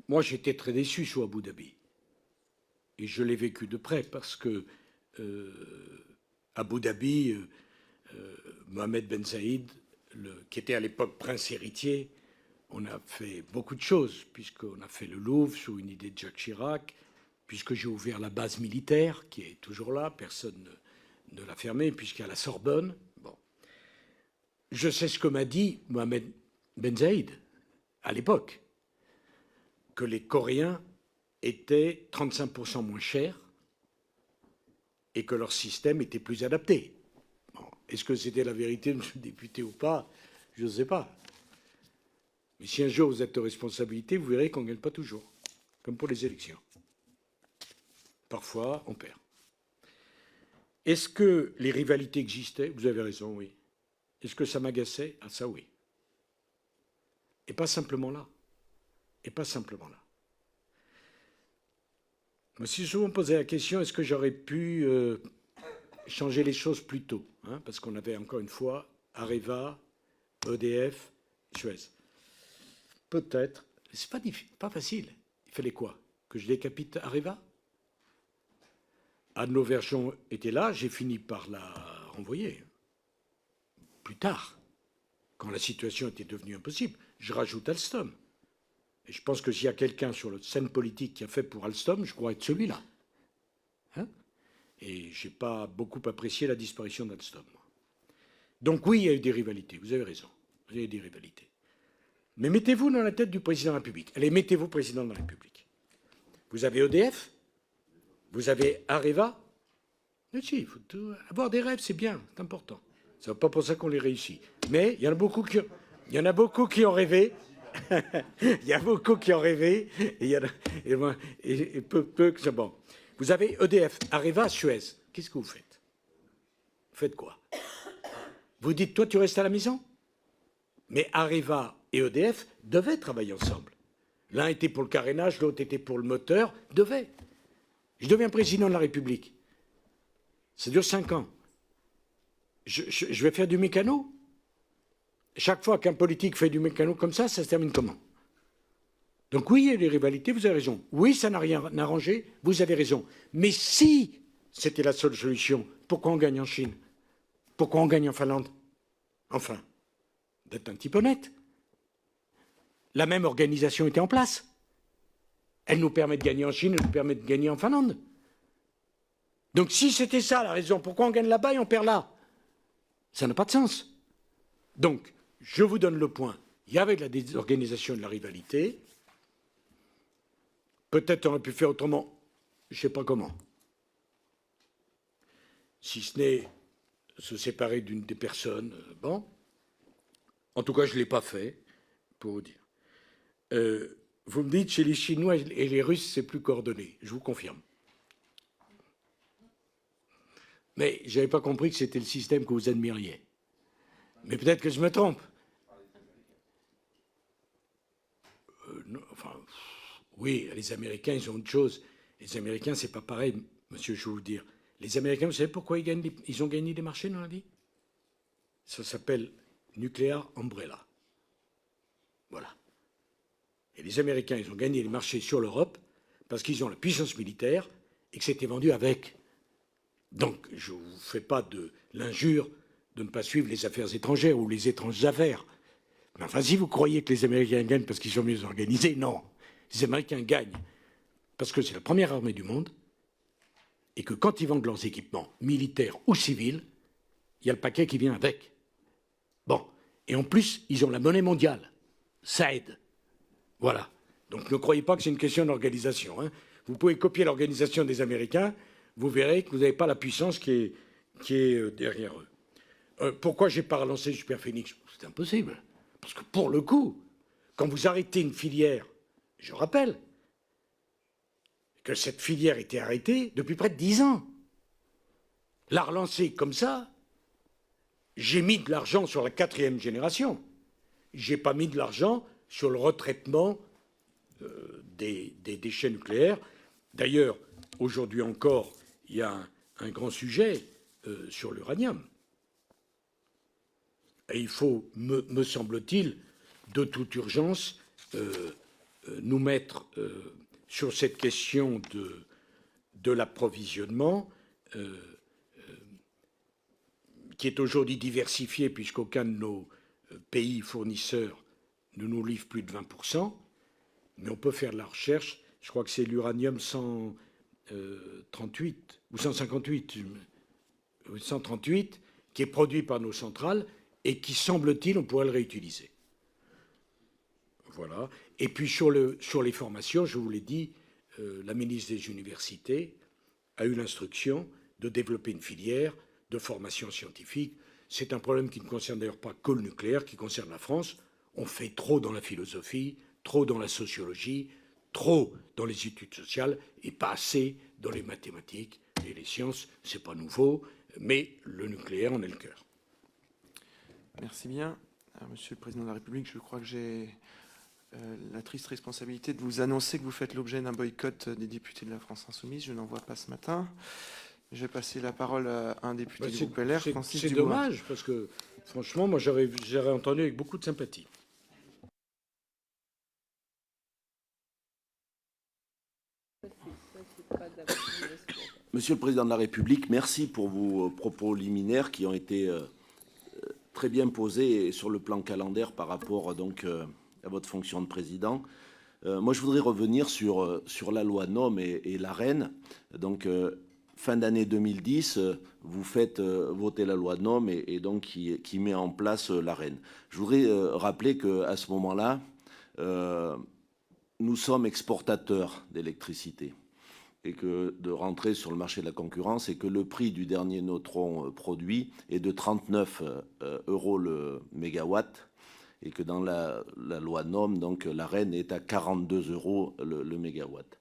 moi, j'étais très déçu sur Abu Dhabi. Et je l'ai vécu de près parce que Abu Dhabi, Mohamed Ben Zayed, qui était à l'époque prince héritier, on a fait beaucoup de choses, puisqu'on a fait le Louvre sous une idée de Jacques Chirac, puisque j'ai ouvert la base militaire, qui est toujours là, personne ne l'a fermée, puisqu'il y a la Sorbonne. Bon. Je sais ce que m'a dit Mohamed Ben Zayed, à l'époque, que les Coréens étaient 35% moins chers et que leur système était plus adapté. Bon. Est-ce que c'était la vérité, monsieur le député, ou pas? Je ne sais pas. Mais si un jour vous êtes aux responsabilités, vous verrez qu'on ne gagne pas toujours, comme pour les élections. Parfois, on perd. Est-ce que les rivalités existaient? Vous avez raison, oui. Est-ce que ça m'agaçait? Ah, ça, oui. Et pas simplement là. Et pas simplement là. Je me suis souvent posé la question, est-ce que j'aurais pu changer les choses plus tôt, hein, parce qu'on avait encore une fois Areva, EDF, Suez. Peut-être. C'est pas facile. Il fallait quoi? Que je décapite Areva? Anne Lauvergeon était là, j'ai fini par la renvoyer. Plus tard, quand la situation était devenue impossible, je rajoute Alstom. Et je pense que s'il y a quelqu'un sur la scène politique qui a fait pour Alstom, je crois être celui-là. Hein? Et je n'ai pas beaucoup apprécié la disparition d'Alstom. Donc oui, il y a eu des rivalités, vous avez raison. Vous avez des rivalités. Mais mettez-vous dans la tête du président de la République. Allez, mettez-vous président de la République. Vous avez EDF, vous avez Areva. Mais si, il faut avoir des rêves, c'est bien, c'est important. Ce n'est pas pour ça qu'on les réussit. Mais il y en a beaucoup qui ont rêvé. Il y a beaucoup qui ont rêvé. Et peu que c'est bon. Vous avez EDF, Areva, Suez. Qu'est-ce que vous faites? Vous faites quoi? Vous dites, toi, tu restes à la maison? Mais Areva et EDF devaient travailler ensemble. L'un était pour le carénage, l'autre était pour le moteur. Devaient. Je deviens président de la République. Ça dure 5 ans. Je vais faire du mécano. Chaque fois qu'un politique fait du mécano comme ça se termine comment? Donc oui, il y a des rivalités, vous avez raison. Oui, ça n'a rien arrangé, vous avez raison. Mais si c'était la seule solution, pourquoi on gagne en Chine? Pourquoi on gagne en Finlande? Enfin, d'être un petit peu honnête. La même organisation était en place. Elle nous permet de gagner en Chine, elle nous permet de gagner en Finlande. Donc si c'était ça la raison, pourquoi on gagne là-bas et on perd là? Ça n'a pas de sens. Donc, je vous donne le point. Il y avait de la désorganisation et de la rivalité. Peut-être on aurait pu faire autrement. Je ne sais pas comment. Si ce n'est se séparer d'une des personnes. Bon. En tout cas, je ne l'ai pas fait, pour vous dire. Vous me dites, chez les Chinois et les Russes, c'est plus coordonné. Je vous confirme. Mais je n'avais pas compris que c'était le système que vous admiriez. Mais peut-être que je me trompe. Non, enfin, oui, les Américains, ils ont autre chose. Les Américains, c'est pas pareil, monsieur, je vais vous dire. Les Américains, vous savez pourquoi ils ont gagné des marchés dans la vie? Ça s'appelle Nuclear Umbrella. Voilà. Et les Américains, ils ont gagné les marchés sur l'Europe parce qu'ils ont la puissance militaire et que c'était vendu avec. Donc, je ne vous fais pas de l'injure de ne pas suivre les affaires étrangères ou les étranges affaires. Mais enfin, si vous croyez que les Américains gagnent parce qu'ils sont mieux organisés, non. Les Américains gagnent parce que c'est la première armée du monde et que quand ils vendent leurs équipements, militaires ou civils, il y a le paquet qui vient avec. Bon. Et en plus, ils ont la monnaie mondiale. Ça aide. Voilà. Donc ne croyez pas que c'est une question d'organisation. Hein. Vous pouvez copier l'organisation des Américains, vous verrez que vous n'avez pas la puissance qui est derrière eux. Pourquoi je n'ai pas relancé Superphénix? C'est impossible. Parce que pour le coup, quand vous arrêtez une filière, je rappelle que cette filière était arrêtée depuis près de 10 ans. La relancer comme ça, j'ai mis de l'argent sur la 4e génération. Je n'ai pas mis de l'argent sur le retraitement des déchets nucléaires. D'ailleurs, aujourd'hui encore, il y a un grand sujet sur l'uranium. Et il faut, me semble-t-il, de toute urgence, nous mettre sur cette question de l'approvisionnement, qui est aujourd'hui diversifiée, puisqu'aucun de nos pays fournisseurs ne nous livre plus de 20%, mais on peut faire de la recherche. Je crois que c'est l'uranium 138 ou 158, 138, qui est produit par nos centrales et qui, semble-t-il, on pourrait le réutiliser. Voilà. Et puis sur les formations, je vous l'ai dit, la ministre des Universités a eu l'instruction de développer une filière de formation scientifique. C'est un problème qui ne concerne d'ailleurs pas que le nucléaire, qui concerne la France. On fait trop dans la philosophie, trop dans la sociologie, trop dans les études sociales et pas assez dans les mathématiques et les sciences. C'est pas nouveau, mais le nucléaire en est le cœur. Merci bien. Alors, Monsieur le Président de la République, je crois que j'ai la triste responsabilité de vous annoncer que vous faites l'objet d'un boycott des députés de la France Insoumise. Je n'en vois pas ce matin. Je vais passer la parole à un député du groupe LR, Francis Dubois. C'est dommage, parce que franchement, moi j'aurais entendu avec beaucoup de sympathie. Monsieur le Président de la République, merci pour vos propos liminaires qui ont été très bien posés sur le plan calendaire par rapport donc à votre fonction de président. Moi, je voudrais revenir sur la loi NOM et l'AREN. Donc, fin d'année 2010, vous faites voter la loi NOM et donc qui met en place l'AREN. Je voudrais rappeler qu'à ce moment-là, nous sommes exportateurs d'électricité et que de rentrer sur le marché de la concurrence et que le prix du dernier neutron produit est de 39 € le mégawatt et que dans la loi NOM, donc l'AREN est à 42 € le mégawatt.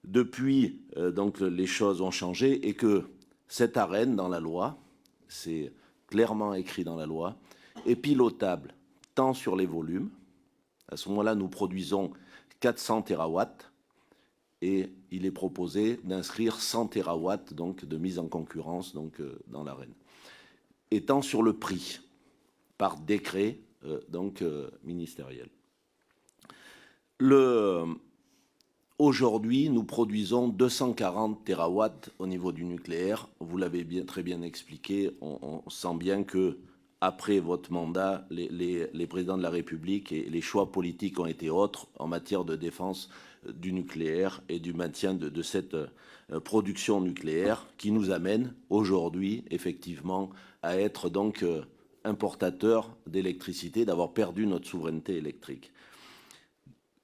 Depuis, donc les choses ont changé et que cette AREN dans la loi, c'est clairement écrit dans la loi, est pilotable tant sur les volumes. À ce moment-là, nous produisons 400 TWh et il est proposé d'inscrire 100 TWh donc de mise en concurrence donc dans l'AREN. Étant sur le prix par décret donc ministériel. Aujourd'hui, nous produisons 240 TWh au niveau du nucléaire. Vous l'avez très bien expliqué. On sent bien que après votre mandat, les présidents de la République et les choix politiques ont été autres en matière de défense du nucléaire et du maintien de cette production nucléaire qui nous amène aujourd'hui effectivement à être donc importateurs d'électricité, d'avoir perdu notre souveraineté électrique.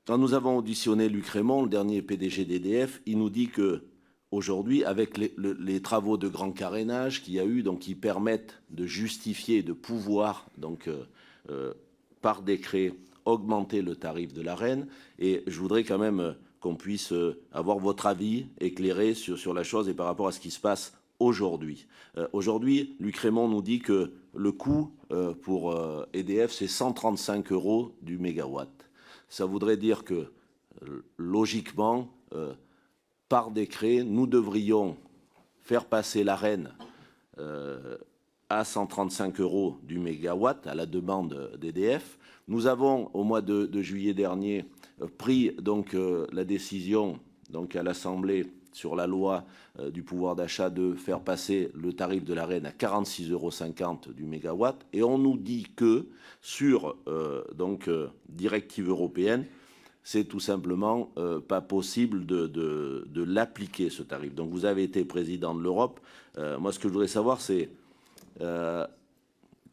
Quand nous avons auditionné Luc Rémont, le dernier PDG d'EDF, il nous dit que aujourd'hui, avec les travaux de grand carénage qu'il y a eu, donc qui permettent de justifier, de pouvoir donc par décret augmenter le tarif de l'AREN. Et je voudrais quand même qu'on puisse avoir votre avis éclairé sur la chose et par rapport à ce qui se passe aujourd'hui. Aujourd'hui, Luc Rémont nous dit que le coût pour EDF, c'est 135 € du mégawatt. Ça voudrait dire que, logiquement, par décret, nous devrions faire passer l'AREN à 135 € du mégawatt à la demande d'EDF. Nous avons, au mois de juillet dernier, pris donc la décision donc à l'Assemblée sur la loi du pouvoir d'achat de faire passer le tarif de l'AREN à 46,50 € du mégawatt. Et on nous dit que sur directive européenne, c'est tout simplement pas possible de l'appliquer, ce tarif. Donc vous avez été président de l'Europe. Moi, ce que je voudrais savoir, c'est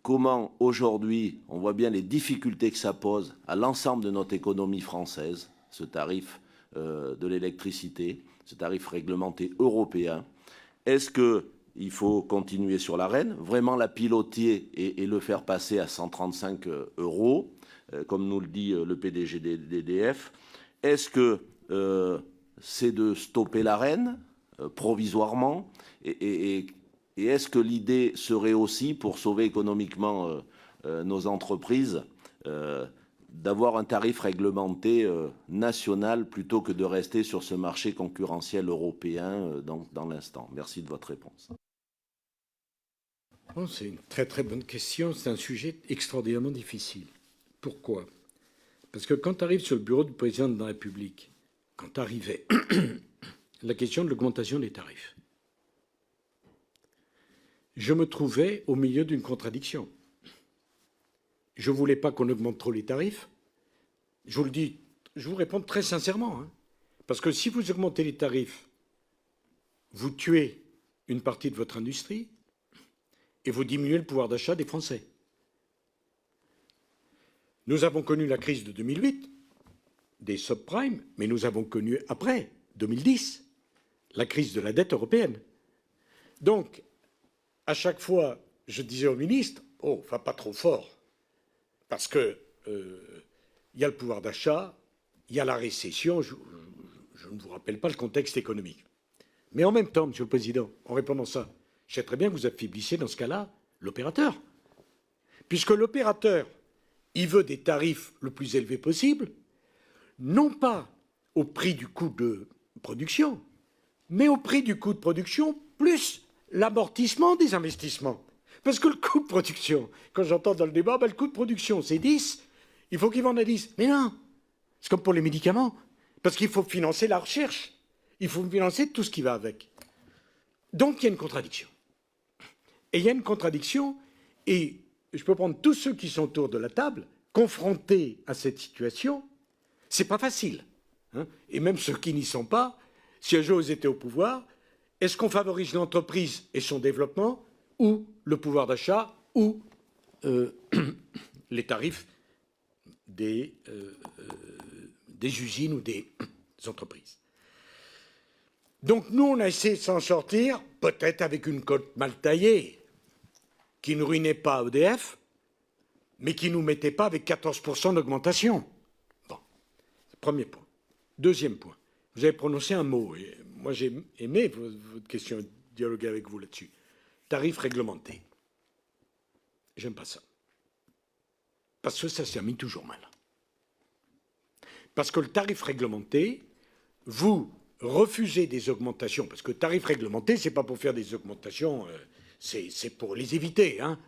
comment aujourd'hui, on voit bien les difficultés que ça pose à l'ensemble de notre économie française, ce tarif de l'électricité, ce tarif réglementé européen. Est-ce qu'il faut continuer sur l'AREN, vraiment la piloter et le faire passer à 135 €, comme nous le dit le PDG d'EDF? Est-ce que c'est de stopper l'AREN provisoirement et est-ce que l'idée serait aussi, pour sauver économiquement nos entreprises, d'avoir un tarif réglementé national plutôt que de rester sur ce marché concurrentiel européen dans l'instant? Merci de votre réponse. Bon, c'est une très très bonne question. C'est un sujet extraordinairement difficile. Pourquoi? Parce que quand tu arrives sur le bureau du président de la République, quand arrivait la question de l'augmentation des tarifs, je me trouvais au milieu d'une contradiction. Je ne voulais pas qu'on augmente trop les tarifs. Je vous le dis, je vous réponds très sincèrement. Hein, parce que si vous augmentez les tarifs, vous tuez une partie de votre industrie et vous diminuez le pouvoir d'achat des Français. Nous avons connu la crise de 2008, des subprimes, mais nous avons connu après, 2010, la crise de la dette européenne. Donc, à chaque fois, je disais au ministre, oh, va pas trop fort, parce que y a le pouvoir d'achat, il y a la récession, je ne vous rappelle pas le contexte économique. Mais en même temps, Monsieur le Président, en répondant ça, je sais très bien que vous affaiblissez dans ce cas-là l'opérateur. Puisque l'opérateur, il veut des tarifs le plus élevés possible, non pas au prix du coût de production, mais au prix du coût de production plus l'amortissement des investissements. Parce que le coût de production, quand j'entends dans le débat, le coût de production, c'est 10, il faut qu'ils vendent à 10. Mais non, c'est comme pour les médicaments, parce qu'il faut financer la recherche, il faut financer tout ce qui va avec. Donc il y a une contradiction. Et il y a une contradiction, et je peux prendre tous ceux qui sont autour de la table, confrontés à cette situation, c'est pas facile. Hein, et même ceux qui n'y sont pas, si un jour ils étaient au pouvoir, est-ce qu'on favorise l'entreprise et son développement, ou le pouvoir d'achat, ou les tarifs des usines ou des entreprises? Donc nous, on a essayé de s'en sortir, peut-être avec une cote mal taillée, qui ne ruinait pas EDF, mais qui ne nous mettait pas avec 14% d'augmentation. Bon, premier point. Deuxième point, vous avez prononcé un mot, et moi j'ai aimé votre question, dialoguer avec vous là-dessus. Tarif réglementé. J'aime pas ça. Parce que ça se termine toujours mal. Parce que le tarif réglementé, vous refusez des augmentations, parce que le tarif réglementé, c'est pas pour faire des augmentations, c'est pour les éviter. Hein.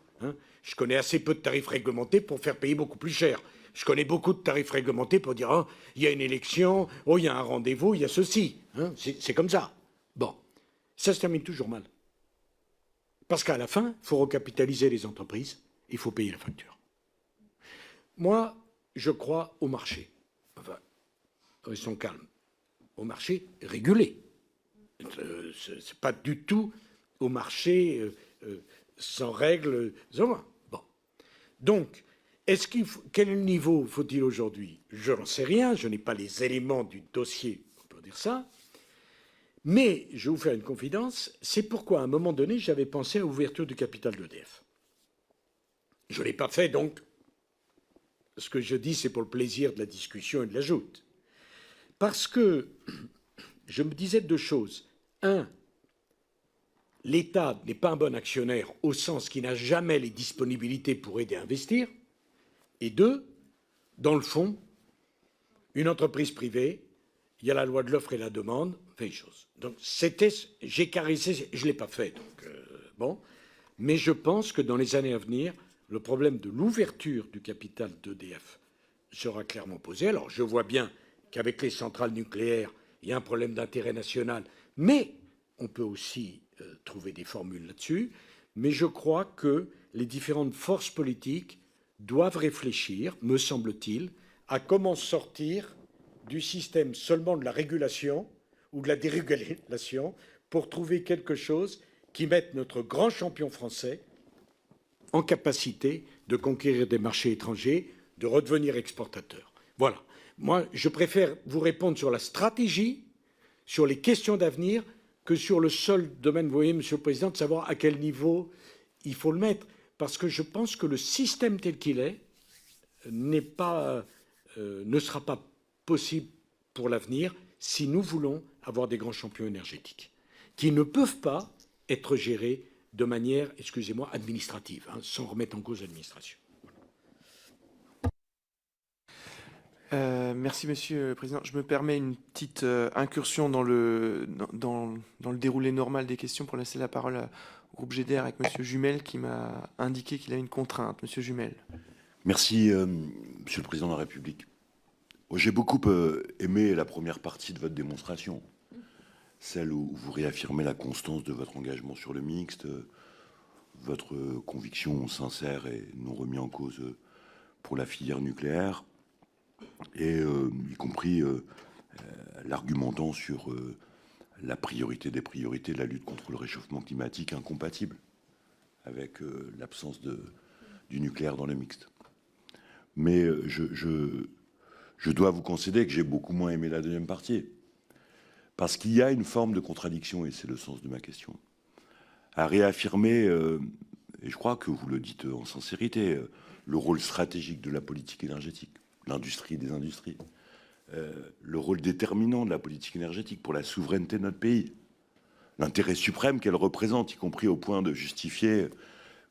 Je connais assez peu de tarifs réglementés pour faire payer beaucoup plus cher. Je connais beaucoup de tarifs réglementés pour dire, oh, il y a une élection, oh, il y a un rendez-vous, il y a ceci. Hein. C'est comme ça. Bon, ça se termine toujours mal. Parce qu'à la fin, il faut recapitaliser les entreprises, il faut payer la facture. Moi, je crois au marché. Enfin, restons calmes. Au marché régulé. C'est pas du tout au marché sans règles. Bon. Donc, quel niveau faut-il aujourd'hui? Je n'en sais rien, je n'ai pas les éléments du dossier pour dire ça. Mais, je vais vous faire une confidence, c'est pourquoi à un moment donné, j'avais pensé à l'ouverture du capital d'EDF. Je ne l'ai pas fait, donc, ce que je dis, c'est pour le plaisir de la discussion et de l'ajoute. Parce que je me disais deux choses. Un, l'État n'est pas un bon actionnaire au sens qu'il n'a jamais les disponibilités pour aider à investir. Et deux, dans le fond, une entreprise privée, il y a la loi de l'offre et la demande, fait les choses. Donc j'ai caressé, je ne l'ai pas fait, donc bon. Mais je pense que dans les années à venir, le problème de l'ouverture du capital d'EDF sera clairement posé. Alors je vois bien qu'avec les centrales nucléaires, il y a un problème d'intérêt national, mais on peut aussi trouver des formules là-dessus. Mais je crois que les différentes forces politiques doivent réfléchir, me semble-t-il, à comment sortir du système seulement de la régulation ou de la dérégulation pour trouver quelque chose qui mette notre grand champion français en capacité de conquérir des marchés étrangers, de redevenir exportateur. Voilà. Moi, je préfère vous répondre sur la stratégie, sur les questions d'avenir, que sur le seul domaine, vous voyez, Monsieur le Président, de savoir à quel niveau il faut le mettre. Parce que je pense que le système tel qu'il est ne sera pas possible pour l'avenir si nous voulons avoir des grands champions énergétiques qui ne peuvent pas être gérés de manière, excusez-moi, administrative, hein, sans remettre en cause l'administration. Merci, Monsieur le Président. Je me permets une petite incursion dans le déroulé normal des questions pour laisser la parole au groupe GDR avec Monsieur Jumel qui m'a indiqué qu'il a une contrainte. Monsieur Jumel. Merci, Monsieur le Président de la République. J'ai beaucoup aimé la première partie de votre démonstration, celle où vous réaffirmez la constance de votre engagement sur le mixte, votre conviction sincère et non remise en cause pour la filière nucléaire, et y compris l'argumentant sur la priorité des priorités de la lutte contre le réchauffement climatique incompatible avec l'absence du nucléaire dans le mixte. Mais je dois vous concéder que j'ai beaucoup moins aimé la deuxième partie, parce qu'il y a une forme de contradiction, et c'est le sens de ma question, à réaffirmer, et je crois que vous le dites en sincérité, le rôle stratégique de la politique énergétique, l'industrie des industries, le rôle déterminant de la politique énergétique pour la souveraineté de notre pays, l'intérêt suprême qu'elle représente, y compris au point de justifier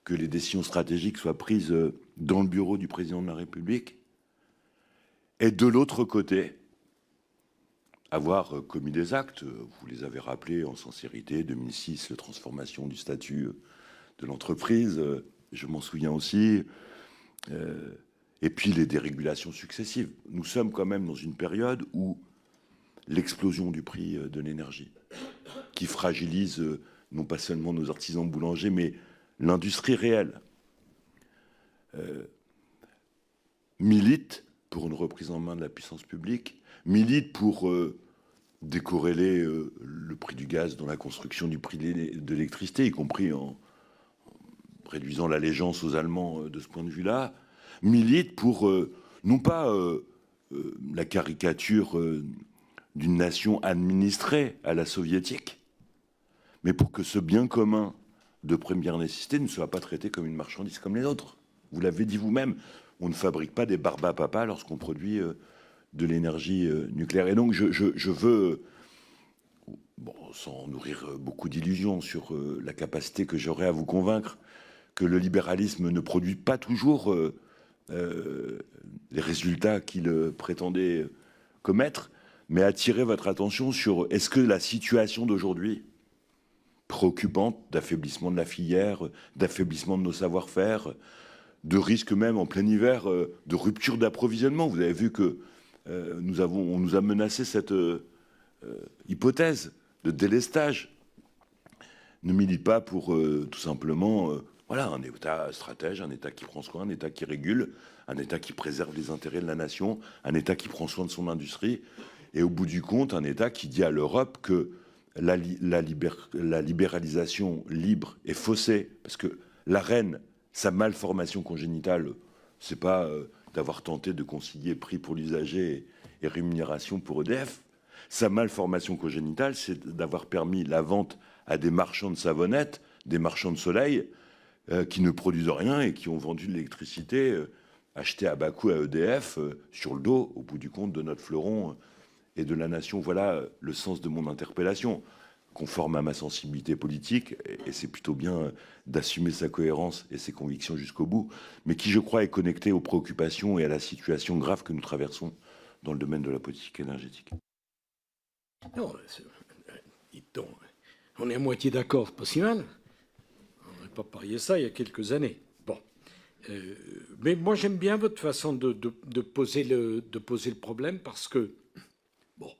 que les décisions stratégiques soient prises dans le bureau du président de la République, et de l'autre côté, avoir commis des actes, vous les avez rappelés en sincérité, 2006, la transformation du statut de l'entreprise, je m'en souviens aussi, et puis les dérégulations successives. Nous sommes quand même dans une période où l'explosion du prix de l'énergie, qui fragilise non pas seulement nos artisans boulangers, mais l'industrie réelle, milite pour une reprise en main de la puissance publique, milite pour décorréler le prix du gaz dans la construction du prix de l'électricité, y compris en réduisant l'allégeance aux Allemands de ce point de vue-là, milite pour, non pas la caricature d'une nation administrée à la soviétique, mais pour que ce bien commun de première nécessité ne soit pas traité comme une marchandise comme les autres. Vous l'avez dit vous-même, on ne fabrique pas des barbapapas lorsqu'on produit de l'énergie nucléaire. Et donc je veux, bon, sans nourrir beaucoup d'illusions sur la capacité que j'aurai à vous convaincre que le libéralisme ne produit pas toujours les résultats qu'il prétendait commettre, mais attirer votre attention sur est-ce que la situation d'aujourd'hui, préoccupante d'affaiblissement de la filière, d'affaiblissement de nos savoir-faire, de risque même en plein hiver de rupture d'approvisionnement. Vous avez vu que on nous a menacé cette hypothèse de délestage. Ne milite pas pour tout simplement voilà, un État stratège, un État qui prend soin, un État qui régule, un État qui préserve les intérêts de la nation, un État qui prend soin de son industrie, et au bout du compte, un État qui dit à l'Europe que la libéralisation libre est faussée, parce que la reine, sa malformation congénitale, c'est pas d'avoir tenté de concilier prix pour l'usager et rémunération pour EDF. Sa malformation congénitale, c'est d'avoir permis la vente à des marchands de savonnettes, des marchands de soleil, qui ne produisent rien et qui ont vendu de l'électricité achetée à bas coût à EDF sur le dos, au bout du compte, de notre fleuron et de la nation. Voilà le sens de mon interpellation, conforme à ma sensibilité politique, et c'est plutôt bien d'assumer sa cohérence et ses convictions jusqu'au bout, mais qui, je crois, est connecté aux préoccupations et à la situation grave que nous traversons dans le domaine de la politique énergétique. Non, dites donc, on est à moitié d'accord, c'est pas si mal. On n'aurait pas parié ça il y a quelques années. Bon. Mais moi, j'aime bien votre façon de poser le problème, parce que, bon,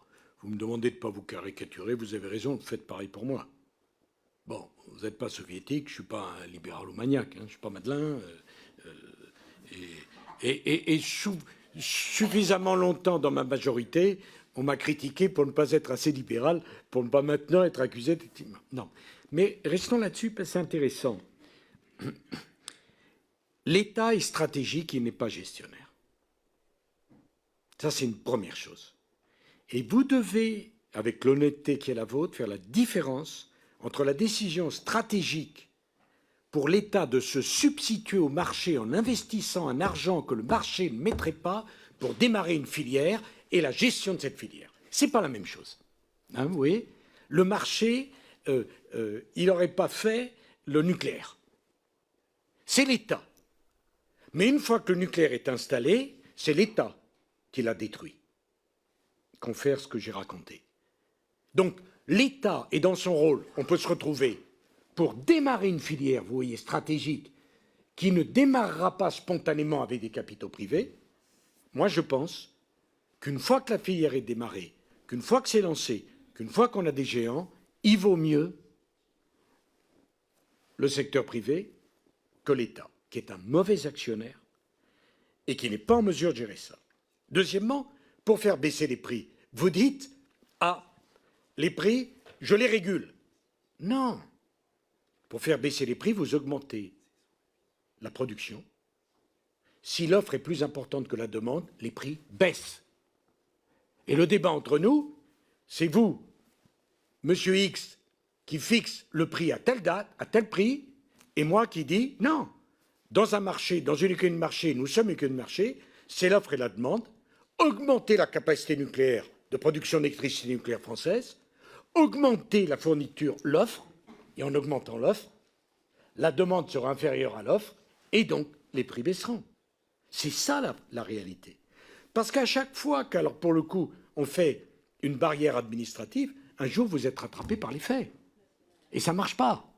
vous me demandez de ne pas vous caricaturer, vous avez raison, faites pareil pour moi. Bon, vous n'êtes pas soviétique, je ne suis pas un libéralo-maniaque, hein, je ne suis pas Madelin. Et suffisamment longtemps dans ma majorité, on m'a critiqué pour ne pas être assez libéral, pour ne pas maintenant être accusé d'être... Non. Mais restons là-dessus, parce que c'est intéressant. L'État est stratégique, il n'est pas gestionnaire. Ça, c'est une première chose. Et vous devez, avec l'honnêteté qui est la vôtre, faire la différence entre la décision stratégique pour l'État de se substituer au marché en investissant un argent que le marché ne mettrait pas pour démarrer une filière et la gestion de cette filière. Ce n'est pas la même chose. Hein, vous voyez, le marché, il n'aurait pas fait le nucléaire. C'est l'État. Mais une fois que le nucléaire est installé, c'est l'État qui l'a détruit. Confère ce que j'ai raconté. Donc, l'État est dans son rôle, on peut se retrouver pour démarrer une filière, vous voyez, stratégique, qui ne démarrera pas spontanément avec des capitaux privés. Moi, je pense qu'une fois que la filière est démarrée, qu'une fois que c'est lancé, qu'une fois qu'on a des géants, il vaut mieux le secteur privé que l'État, qui est un mauvais actionnaire et qui n'est pas en mesure de gérer ça. Deuxièmement, pour faire baisser les prix, vous dites « Ah, les prix, je les régule ». Non. Pour faire baisser les prix, vous augmentez la production. Si l'offre est plus importante que la demande, les prix baissent. Et le débat entre nous, c'est vous, Monsieur X, qui fixe le prix à telle date, à tel prix, et moi qui dis non. Dans un marché, dans une économie de marché, nous sommes une économie de marché, c'est l'offre et la demande. Augmenter la capacité nucléaire de production d'électricité nucléaire française, augmenter la fourniture, l'offre, et en augmentant l'offre, la demande sera inférieure à l'offre, et donc les prix baisseront. C'est ça la réalité. Parce qu'à chaque fois qu'alors pour le coup, on fait une barrière administrative, un jour vous êtes rattrapé par les faits. Et ça ne marche pas.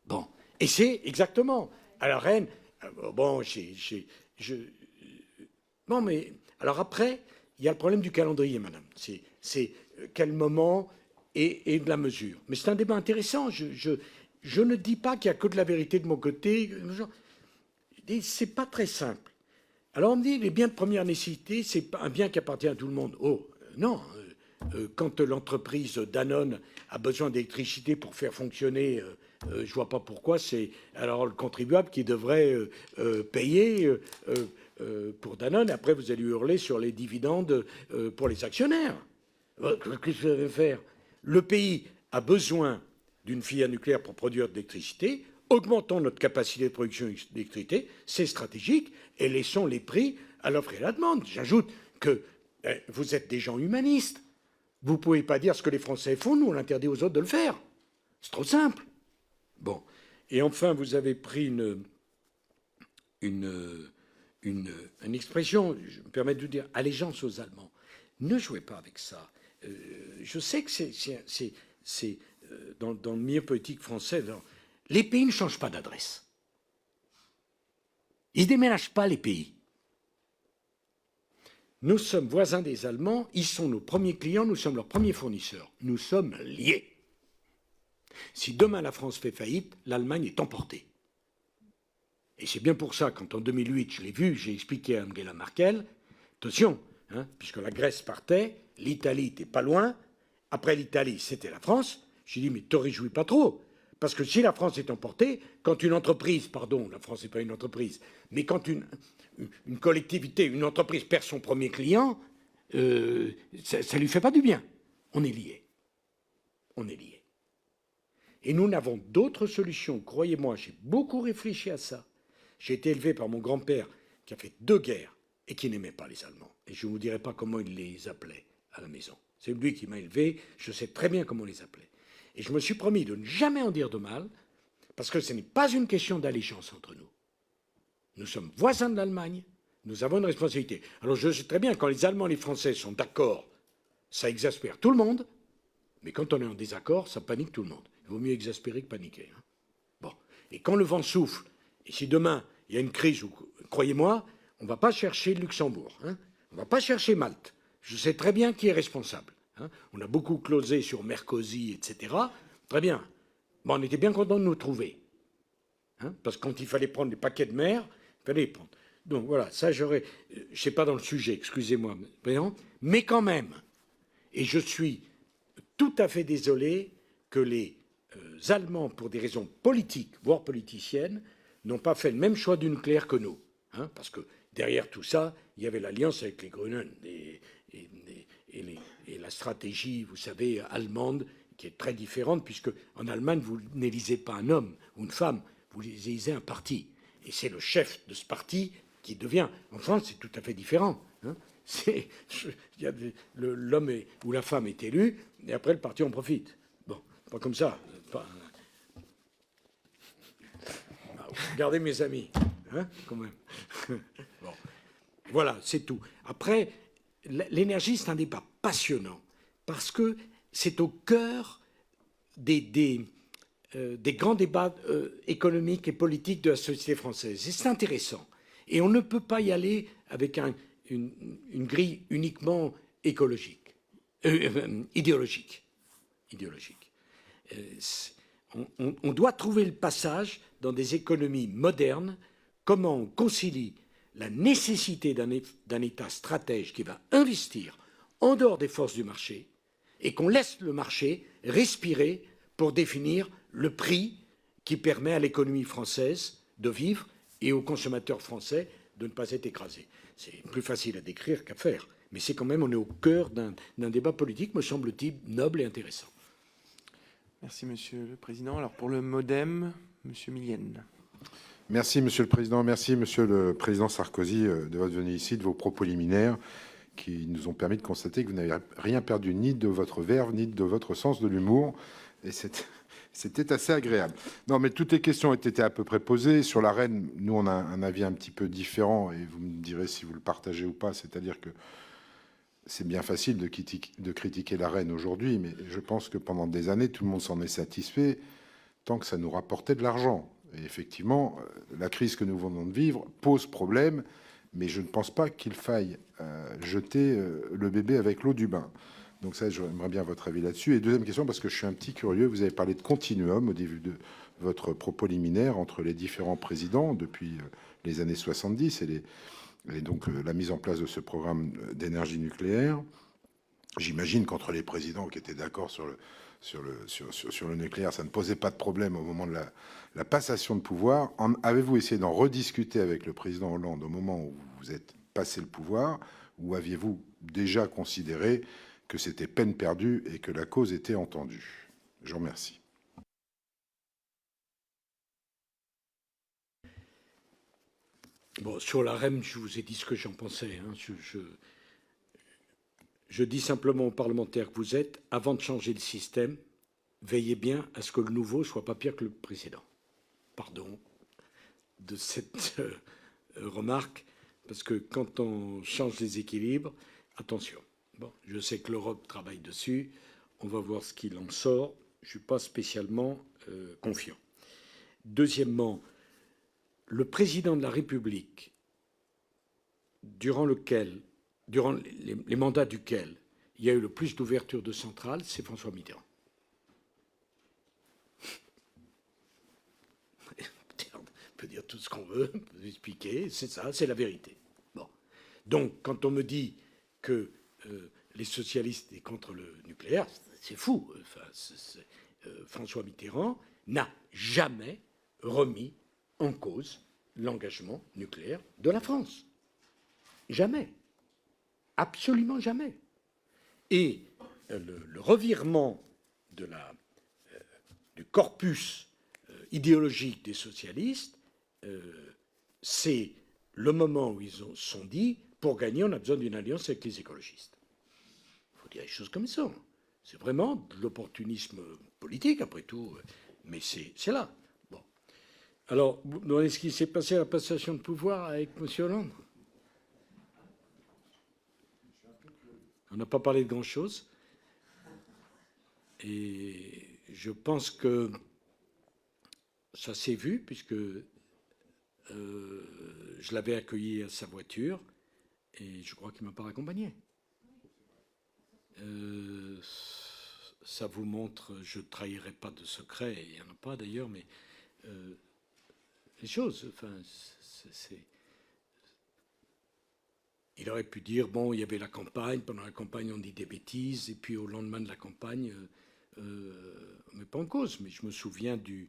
Bon. Et c'est exactement. À la reine, bon, bon, mais alors après, il y a le problème du calendrier, madame. C'est quel moment et de la mesure. Mais c'est un débat intéressant. Je ne dis pas qu'il n'y a que de la vérité de mon côté. C'est pas très simple. Alors on me dit, les biens de première nécessité, c'est un bien qui appartient à tout le monde. Oh, non. Quand l'entreprise Danone a besoin d'électricité pour faire fonctionner, je ne vois pas pourquoi c'est alors le contribuable qui devrait payer pour Danone. Après, vous allez hurler sur les dividendes pour les actionnaires. Qu'est-ce que vous allez faire? Le pays a besoin d'une filière nucléaire pour produire de l'électricité. Augmentons notre capacité de production d'électricité, c'est stratégique, et laissons les prix à l'offre et à la demande. J'ajoute que vous êtes des gens humanistes. Vous ne pouvez pas dire ce que les Français font, nous on interdit aux autres de le faire. C'est trop simple. Bon. Et enfin, vous avez pris une expression, je me permets de vous dire, allégeance aux Allemands. Ne jouez pas avec ça. Je sais que c'est dans le milieu politique français, les pays ne changent pas d'adresse. Ils ne déménagent pas les pays. Nous sommes voisins des Allemands, ils sont nos premiers clients, nous sommes leurs premiers fournisseurs. Nous sommes liés. Si demain la France fait faillite, l'Allemagne est emportée. Et c'est bien pour ça, quand en 2008, je l'ai vu, j'ai expliqué à Angela Merkel, attention, puisque la Grèce partait, l'Italie n'était pas loin, après l'Italie, c'était la France, j'ai dit, mais te réjouis pas trop. Parce que si la France est emportée, quand une entreprise, pardon, la France n'est pas une entreprise, mais quand une collectivité, une entreprise perd son premier client, ça ne lui fait pas du bien. On est liés. On est liés. Et nous n'avons d'autre solution. Croyez-moi, j'ai beaucoup réfléchi à ça. J'ai été élevé par mon grand-père qui a fait 2 guerres et qui n'aimait pas les Allemands. Et je ne vous dirai pas comment il les appelait à la maison. C'est lui qui m'a élevé, je sais très bien comment on les appelait. Et je me suis promis de ne jamais en dire de mal, parce que ce n'est pas une question d'allégeance entre nous. Nous sommes voisins de l'Allemagne, nous avons une responsabilité. Alors je sais très bien, quand les Allemands et les Français sont d'accord, ça exaspère tout le monde, mais quand on est en désaccord, ça panique tout le monde. Il vaut mieux exaspérer que paniquer. Bon. Et quand le vent souffle, et si demain il y a une crise, croyez-moi, on ne va pas chercher le Luxembourg, on ne va pas chercher Malte. Je sais très bien qui est responsable. On a beaucoup closé sur Merkozy, etc. Très bien. Bon, on était bien content de nous trouver. Parce que quand il fallait prendre des paquets de mer, il fallait les prendre. Donc voilà, ça j'aurais... Je ne sais pas dans le sujet, excusez-moi. Mais quand même, et je suis tout à fait désolé que les Allemands, pour des raisons politiques, voire politiciennes, n'ont pas fait le même choix du nucléaire que nous. Parce que derrière tout ça, il y avait l'alliance avec les Grünen et la stratégie, vous savez, allemande, qui est très différente, puisque en Allemagne, vous n'élisez pas un homme ou une femme, vous élisez un parti. Et c'est le chef de ce parti qui devient... En France, c'est tout à fait différent. L'homme ou la femme est élu, et après, le parti en profite. Bon, pas comme ça. Regardez mes amis, quand même. Bon. Voilà, c'est tout. Après, l'énergie, c'est un débat passionnant, parce que c'est au cœur des grands débats économiques et politiques de la société française. Et c'est intéressant. Et on ne peut pas y aller avec une grille uniquement écologique, idéologique. On doit trouver le passage dans des économies modernes, comment on concilie la nécessité d'un État stratège qui va investir en dehors des forces du marché et qu'on laisse le marché respirer pour définir le prix qui permet à l'économie française de vivre et aux consommateurs français de ne pas être écrasés. C'est plus facile à décrire qu'à faire, mais c'est quand même, on est au cœur d'un débat politique, me semble-t-il, noble et intéressant. Merci, Monsieur le Président. Alors, pour le MoDem, Monsieur Millienne. Merci, Monsieur le Président. Merci, Monsieur le Président Sarkozy, de votre venue ici, de vos propos liminaires qui nous ont permis de constater que vous n'avez rien perdu ni de votre verve, ni de votre sens de l'humour. Et c'était assez agréable. Non, mais toutes les questions ont été à peu près posées. Sur la reine, nous, on a un avis un petit peu différent, et vous me direz si vous le partagez ou pas. C'est-à-dire que c'est bien facile de critiquer la reine aujourd'hui, mais je pense que pendant des années, tout le monde s'en est satisfait tant que ça nous rapportait de l'argent. Et effectivement, la crise que nous venons de vivre pose problème, mais je ne pense pas qu'il faille jeter le bébé avec l'eau du bain. Donc ça, j'aimerais bien votre avis là-dessus. Et deuxième question, parce que je suis un petit curieux, vous avez parlé de continuum au début de votre propos liminaire entre les différents présidents depuis les années 70 et donc la mise en place de ce programme d'énergie nucléaire. J'imagine qu'entre les présidents qui étaient d'accord sur le nucléaire, ça ne posait pas de problème au moment de la passation de pouvoir. Avez-vous essayé d'en rediscuter avec le président Hollande au moment où vous êtes passé le pouvoir, ou aviez-vous déjà considéré que c'était peine perdue et que la cause était entendue? Je vous remercie. Bon, sur la REM, je vous ai dit ce que j'en pensais. Hein. Je dis simplement aux parlementaires que vous êtes, avant de changer le système, veillez bien à ce que le nouveau ne soit pas pire que le précédent. Pardon de cette remarque, parce que quand on change les équilibres, attention. Bon, je sais que l'Europe travaille dessus, on va voir ce qu'il en sort. Je ne suis pas spécialement confiant. Deuxièmement, le président de la République, durant les mandats duquel il y a eu le plus d'ouverture de centrales, c'est François Mitterrand. On peut dire tout ce qu'on veut, on peut expliquer, c'est ça, c'est la vérité. Bon. Donc, quand on me dit que les socialistes sont contre le nucléaire, c'est fou. Enfin, François Mitterrand n'a jamais remis en cause l'engagement nucléaire de la France. Jamais. Absolument jamais. Et le revirement du corpus idéologique des socialistes, c'est le moment où ils se sont dit, pour gagner, on a besoin d'une alliance avec les écologistes. Il faut dire les choses comme ça. C'est vraiment de l'opportunisme politique, après tout, mais c'est là. Bon. Alors, vous demandez ce qui s'est passé à la passation de pouvoir avec M. Hollande? On n'a pas parlé de grand-chose. Et je pense que ça s'est vu, puisque je l'avais accueilli à sa voiture, et je crois qu'il ne m'a pas raccompagné. Ça vous montre, je ne trahirai pas de secret, il n'y en a pas d'ailleurs, mais les choses, enfin, il aurait pu dire, bon, il y avait la campagne, pendant la campagne on dit des bêtises, et puis au lendemain de la campagne, on ne met pas en cause, mais je me souviens du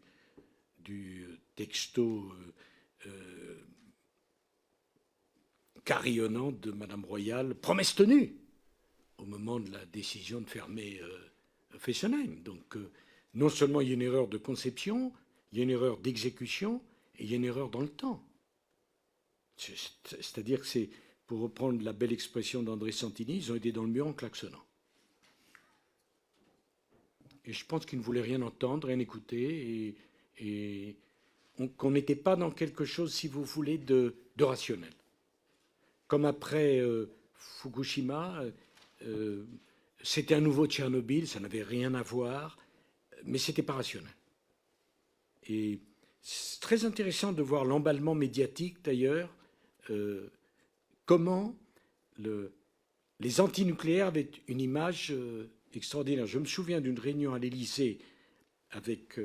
texto carillonnant de Madame Royal, promesse tenue, au moment de la décision de fermer Fessenheim. Donc, non seulement il y a une erreur de conception, il y a une erreur d'exécution, et il y a une erreur dans le temps. C'est-à-dire que c'est, pour reprendre la belle expression d'André Santini, ils ont été dans le mur en klaxonnant. Et je pense qu'ils ne voulaient rien entendre, rien écouter, et qu'on n'était pas dans quelque chose, si vous voulez, de rationnel. Comme après Fukushima, c'était un nouveau Tchernobyl, ça n'avait rien à voir, mais ce n'était pas rationnel. Et c'est très intéressant de voir l'emballement médiatique, d'ailleurs, comment les antinucléaires avaient une image extraordinaire. Je me souviens d'une réunion à l'Élysée avec